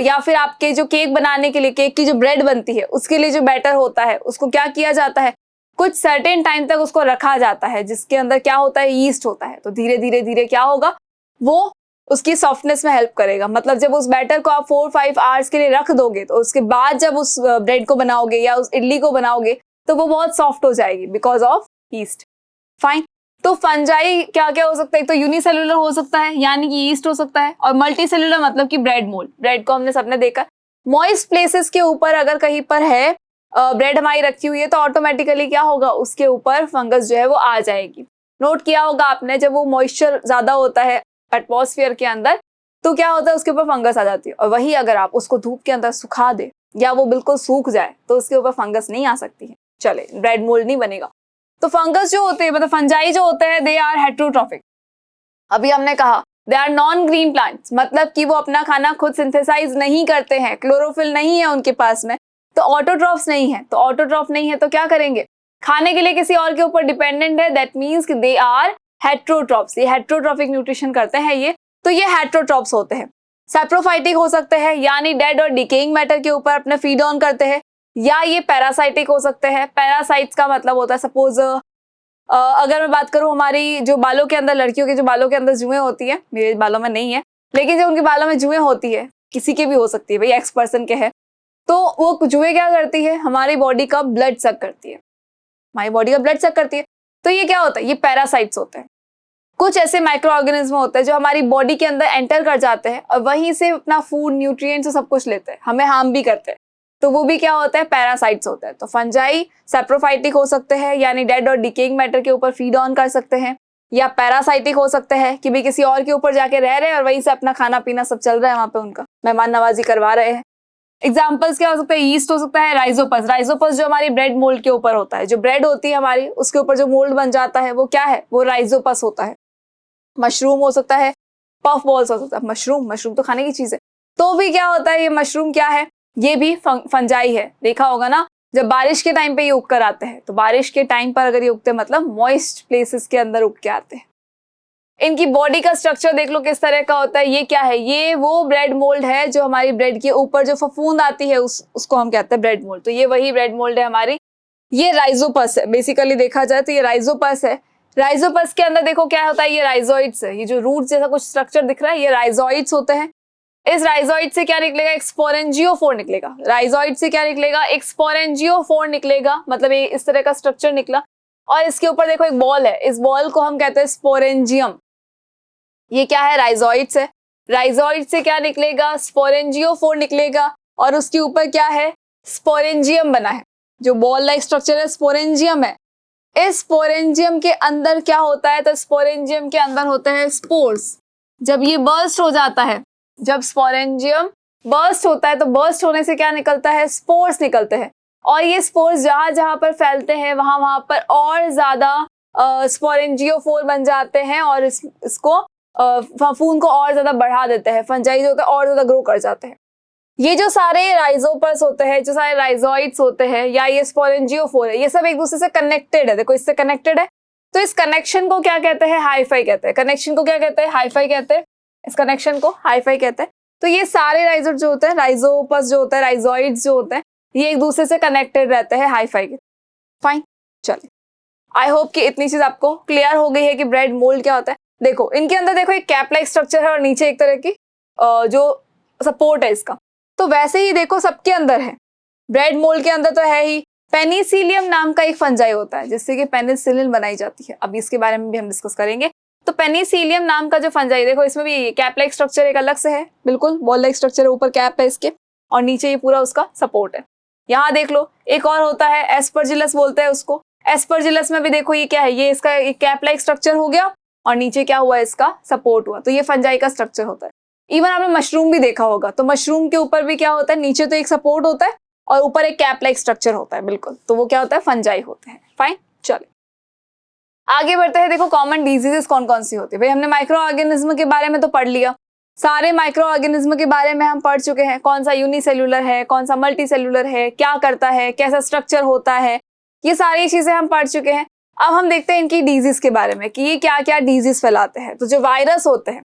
या फिर आपके जो केक बनाने के लिए, केक की जो ब्रेड बनती है उसके लिए जो बैटर होता है, उसको क्या किया जाता है? कुछ सर्टेन टाइम तक उसको रखा जाता है, जिसके अंदर क्या होता है? ईस्ट होता है। तो धीरे धीरे धीरे क्या होगा? वो उसकी सॉफ्टनेस में हेल्प करेगा। मतलब जब उस बैटर को आप 4-5 आवर्स के लिए रख दोगे, तो उसके बाद जब उस ब्रेड को बनाओगे या उस इडली को बनाओगे तो वो बहुत सॉफ्ट हो जाएगी बिकॉज ऑफ ईस्ट। फाइन। तो फंजाई क्या क्या हो सकता है? तो यूनिसेल्युलर हो सकता है, यानी कि ईस्ट हो सकता है, और मल्टी सेल्युलर मतलब कि ब्रेड मोल्ड। ब्रेड को हमने सबने देखा, मॉइस्ट प्लेसेस के ऊपर अगर कहीं पर है ब्रेड हमारी रखी हुई है तो ऑटोमेटिकली क्या होगा? उसके ऊपर फंगस जो है वो आ जाएगी। नोट किया होगा आपने, जब वो मॉइस्चर ज्यादा होता है एटमॉस्फेयर के अंदर तो क्या होता है? उसके ऊपर फंगस आ जाती है। और वही अगर आप उसको धूप के अंदर सुखा दे या वो बिल्कुल सूख जाए तो उसके ऊपर फंगस नहीं आ सकती है, चले ब्रेड मोल्ड नहीं बनेगा। तो फंगस जो होते हैं, मतलब फंजाई जो होते हैं, दे आर हेटेरोट्रॉफिक। अभी हमने कहा they are non green plants, मतलब कि वो अपना खाना खुद सिंथेसाइज नहीं करते हैं, क्लोरोफिल नहीं है उनके पास में, तो ऑटोट्रॉफ्स नहीं है। तो ऑटोट्रॉफ नहीं है तो क्या करेंगे? खाने के लिए किसी और के ऊपर डिपेंडेंट है, दैट मीन्स कि दे आर हेटेरोट्रॉफ्स। ये हेटेरोट्रॉफिक न्यूट्रिशन करते हैं ये, तो ये हेटेरोट्रॉफ्स होते हैं। सैप्रोफाइटिक हो सकते हैं, यानी डेड और डिकेइंग मैटर के ऊपर अपने फीड ऑन करते हैं, या ये पैरासाइटिक हो सकते हैं। पैरासाइट्स का मतलब होता है, सपोज अगर मैं बात करूं हमारी जो बालों के अंदर, लड़कियों के जो बालों के अंदर जुएं होती है, मेरे बालों में नहीं है, लेकिन जो उनके बालों में जुएं होती है, किसी के भी हो सकती है, भाई एक्स पर्सन के है, तो वो जुएं क्या करती है? हमारी बॉडी का ब्लड सक करती है, हमारी बॉडी का ब्लड सक करती है। तो ये क्या होता है? ये पैरासाइट्स होते हैं। कुछ ऐसे माइक्रो ऑर्गेनिज्म होते हैं जो हमारी बॉडी के अंदर एंटर कर जाते हैं और वहीं से अपना फूड, न्यूट्रिएंट्स सब कुछ लेते हैं, हमें हार्म भी करते हैं, तो वो भी क्या होता है? पैरासाइट्स होते हैं। तो फंजाई सैप्रोफाइटिक हो सकते हैं, यानी डेड और डिकेइंग मैटर के ऊपर फीड ऑन कर सकते हैं, या पैरासाइटिक हो सकते हैं कि भाई किसी और के ऊपर जाके रह रहे हैं और वहीं से अपना खाना पीना सब चल रहा है, वहां पे उनका मेहमान नवाजी करवा रहे हैं। एग्जाम्पल्स क्या हो सकते हैं? ईस्ट हो सकता है, राइजोपस। राइजोपस जो हमारी ब्रेड मोल्ड के ऊपर होता है, जो ब्रेड होती है हमारी उसके ऊपर जो मोल्ड बन जाता है वो क्या है? वो राइजोपस होता है। मशरूम हो सकता है, पफ बॉल्स हो सकता है। मशरूम तो खाने की चीज है, तो भी क्या होता है? ये मशरूम क्या है? ये भी फंजाई है। देखा होगा ना, जब बारिश के टाइम पे ये उग कर आते हैं, तो बारिश के टाइम पर अगर ये उगते हैं मतलब मॉइस्ट प्लेसेस के अंदर उग के आते हैं। इनकी बॉडी का स्ट्रक्चर देख लो किस तरह का होता है। ये क्या है, ये वो ब्रेड मोल्ड है जो हमारी ब्रेड के ऊपर जो फफूंद आती है उसको हम कहते हैं ब्रेड मोल्ड। तो ये वही ब्रेड मोल्ड है हमारी। ये राइजोपस है, बेसिकली देखा जाए तो ये राइजोपस है। राइजोपस के अंदर देखो क्या होता है, ये राइजोइड्स है। ये जो रूट जैसा कुछ स्ट्रक्चर दिख रहा है ये राइजोइड्स होते हैं। इस राइजोइड से क्या निकलेगा, एक स्पोरेंजियोफोर निकलेगा। राइजोइड से क्या निकलेगा, एक स्पोरेंजियोफोर निकलेगा, मतलब ये इस तरह का स्ट्रक्चर निकला। और इसके ऊपर देखो एक बॉल है, इस बॉल को हम कहते हैं स्पोरेंजियम। ये क्या है, राइजोइड्स है। राइजोइड से क्या निकलेगा, स्पोरेंजियोफोर निकलेगा। और उसके ऊपर क्या है, स्पोरेंजियम बना है। जो बॉल लाइक स्ट्रक्चर है स्पोरेंजियम है। इस स्पोरेंजियम के अंदर क्या होता है, तो स्पोरेंजियम के अंदर होते हैं स्पोर्स। जब ये बर्स्ट हो जाता है, जब स्पोरेंजियम बर्स्ट होता है तो बर्स्ट होने से क्या निकलता है, स्पोर्स निकलते हैं। और ये स्पोर्स जहां जहां पर फैलते हैं वहां वहां पर और ज्यादा स्पोरेंजियोफोर बन जाते हैं और इसको फफूंद को और ज्यादा बढ़ा देते हैं। फंजाई जो होता है और ज्यादा ग्रो कर जाते हैं। ये जो सारे राइजोपस होते हैं, जो सारे राइजोइड्स होते हैं या ये स्पोरेंजियोफोर है, ये सब एक दूसरे से कनेक्टेड है। देखो इससे कनेक्टेड है, तो इस कनेक्शन को क्या कहते हैं, हाईफाई कहते हैं। कनेक्शन को क्या कहते हैं, हाईफाई कहते हैं। इस कनेक्शन को हाईफाई कहते हैं। तो ये सारे राइजोड जो होते हैं, राइजोपस जो होता है, राइजोइड्स जो होते हैं, ये एक दूसरे से कनेक्टेड रहते हैं हाईफाई के। फाइन, चलिए आई होप कि इतनी चीज आपको क्लियर हो गई है कि ब्रेड मोल्ड क्या होता है। देखो इनके अंदर देखो एक कैप लाइक स्ट्रक्चर है और नीचे एक तरह की जो सपोर्ट है इसका। तो वैसे ही देखो सबके अंदर है, ब्रेड मोल्ड के अंदर तो है ही। पेनिसिलियम नाम का एक फंजाई होता है जिससे कि पेनिसिलिन बनाई जाती है। अब इसके बारे में भी हम डिस्कस करेंगे। तो पेनिसिलियम नाम का जो फंजाई, देखो इसमें भी कैप लाइक स्ट्रक्चर एक अलग से है, बिल्कुल बॉल लाइक स्ट्रक्चर है, ऊपर कैप है इसके और नीचे ये पूरा उसका सपोर्ट है। यहाँ देख लो एक और होता है, एस्परजिलस बोलते हैं उसको। एस्परजिलस में भी देखो ये क्या है, ये इसका एक कैप लाइक स्ट्रक्चर हो गया और नीचे क्या हुआ, इसका सपोर्ट हुआ। तो ये फंजाई का स्ट्रक्चर होता है। इवन आपने मशरूम भी देखा होगा, तो मशरूम के ऊपर भी क्या होता है, नीचे तो एक सपोर्ट होता है और ऊपर एक कैप लाइक स्ट्रक्चर होता है, बिल्कुल। तो वो क्या होता है, फंजाई होते हैं। फाइन, चलो आगे बढ़ते हैं। देखो कॉमन डिजीजेस कौन कौन सी होती है। भाई हमने माइक्रो ऑर्गेनिज्म के बारे में तो पढ़ लिया, सारे माइक्रो ऑर्गेनिज्म के बारे में हम पढ़ चुके हैं। कौन सा यूनिसेल्युलर है, कौन सा मल्टी सेल्युलर है, क्या करता है, कैसा स्ट्रक्चर होता है, ये सारी चीजें हम पढ़ चुके हैं। अब हम देखते हैं इनकी डिजीज के बारे में कि ये क्या क्या डिजीज फैलाते हैं। तो जो वायरस होते हैं,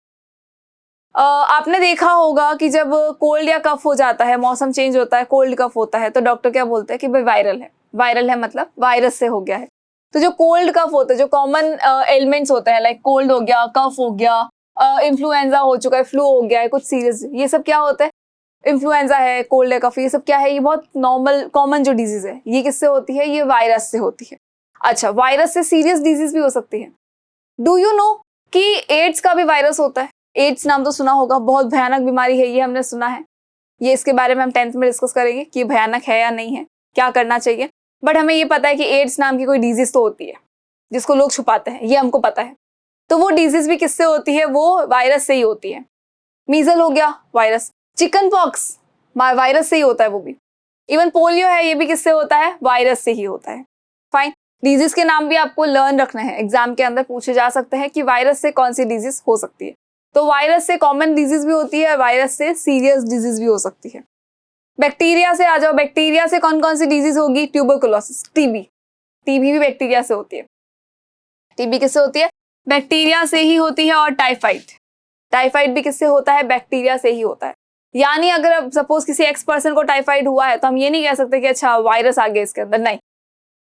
आपने देखा होगा कि जब कोल्ड या कफ हो जाता है, मौसम चेंज होता है, कोल्ड कफ होता है, तो डॉक्टर क्या बोलते हैं कि भाई वायरल है। वायरल है मतलब वायरस से हो गया है। तो जो कोल्ड कफ होते हैं, जो कॉमन एलिमेंट्स होते हैं, लाइक कोल्ड हो गया, कफ हो गया, इन्फ्लुएंजा हो चुका है, फ्लू हो गया है, कुछ सीरियस, ये सब क्या होता है, इन्फ्लुएंजा है, कोल्ड है, कफ, ये सब क्या है, ये बहुत नॉर्मल कॉमन जो डिजीज है, ये किससे होती है, ये वायरस से होती है। अच्छा, वायरस से सीरियस डिजीज भी हो सकती है। डू यू नो कि एड्स का भी वायरस होता है। एड्स नाम तो सुना होगा, बहुत भयानक बीमारी है, ये हमने सुना है। ये इसके बारे में हम 10th में डिस्कस करेंगे कि भयानक है या नहीं है, क्या करना चाहिए। बट हमें ये पता है कि एड्स नाम की कोई डिजीज तो होती है जिसको लोग छुपाते हैं, ये हमको पता है। तो वो डिजीज भी किससे होती है, वो वायरस से ही होती है। मीजल हो गया वायरस, चिकन पॉक्स वायरस से ही होता है वो भी। इवन पोलियो है, ये भी किससे होता है, वायरस से ही होता है। फाइन, डिजीज के नाम भी आपको लर्न रखने हैं, एग्जाम के अंदर पूछे जा सकते हैं कि वायरस से कौन सी डिजीज हो सकती है। तो वायरस से कॉमन डिजीज भी होती है, वायरस से सीरियस डिजीज भी हो सकती है। बैक्टीरिया से आ जाओ, बैक्टीरिया से कौन कौन सी डिजीज होगी, ट्यूबरकुलोसिस, टीबी। टीबी भी बैक्टीरिया से होती है। टीबी किससे होती है, बैक्टीरिया से ही होती है। और टाइफाइड, टाइफाइड भी किससे होता है, बैक्टीरिया से ही होता है। यानी अगर सपोज किसी एक्स पर्सन को टाइफाइड हुआ है तो हम ये नहीं कह सकते कि अच्छा वायरस आ गया इसके अंदर, नहीं,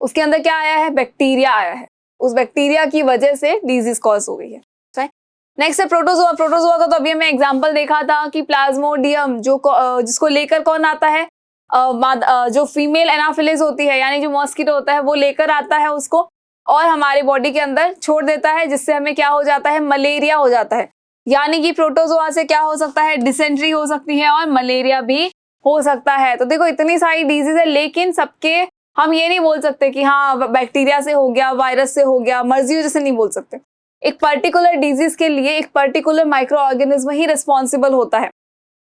उसके अंदर क्या आया है, बैक्टीरिया आया है, उस बैक्टीरिया की वजह से डिजीज कॉज हो गई है। नेक्स्ट है प्रोटोजोआ। प्रोटोजोआ का तो अभी हमें एग्जांपल देखा था कि प्लाज्मोडियम जिसको लेकर कौन आता है, जो फीमेल एनाफिलिस होती है, यानी जो मॉस्किटो होता है, वो लेकर आता है उसको और हमारे बॉडी के अंदर छोड़ देता है, जिससे हमें क्या हो जाता है, मलेरिया हो जाता है। यानी कि प्रोटोजोआ से क्या हो सकता है, डिसेंट्री हो सकती है और मलेरिया भी हो सकता है। तो देखो इतनी सारी डिजीज है, लेकिन सबके हम ये नहीं बोल सकते कि हाँ बैक्टीरिया से हो गया, वायरस से हो गया, मर्जी हो जैसे नहीं बोल सकते। एक पर्टिकुलर डिजीज के लिए एक पर्टिकुलर माइक्रो ऑर्गेनिज्म ही रिस्पॉन्सिबल होता है।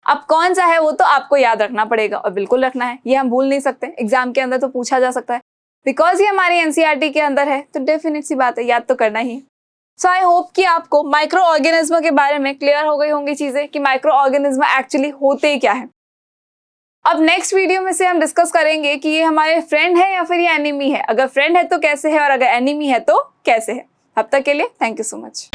अब कौन सा है वो तो आपको याद रखना पड़ेगा और बिल्कुल रखना है, ये हम भूल नहीं सकते। एग्जाम के अंदर तो पूछा जा सकता है, बिकॉज ये हमारी एनसीईआरटी के अंदर है, तो डेफिनेट सी बात है, याद तो करना ही। सो आई होप कि आपको माइक्रो ऑर्गेनिज्म के बारे में क्लियर हो गई होंगी चीजें कि माइक्रो ऑर्गेनिज्म एक्चुअली होते क्या है। अब नेक्स्ट वीडियो में से हम डिस्कस करेंगे कि ये हमारे फ्रेंड है या फिर ये एनिमी है। अगर फ्रेंड है तो कैसे है और अगर एनिमी है तो कैसे है। अब तक के लिए थैंक यू सो मच।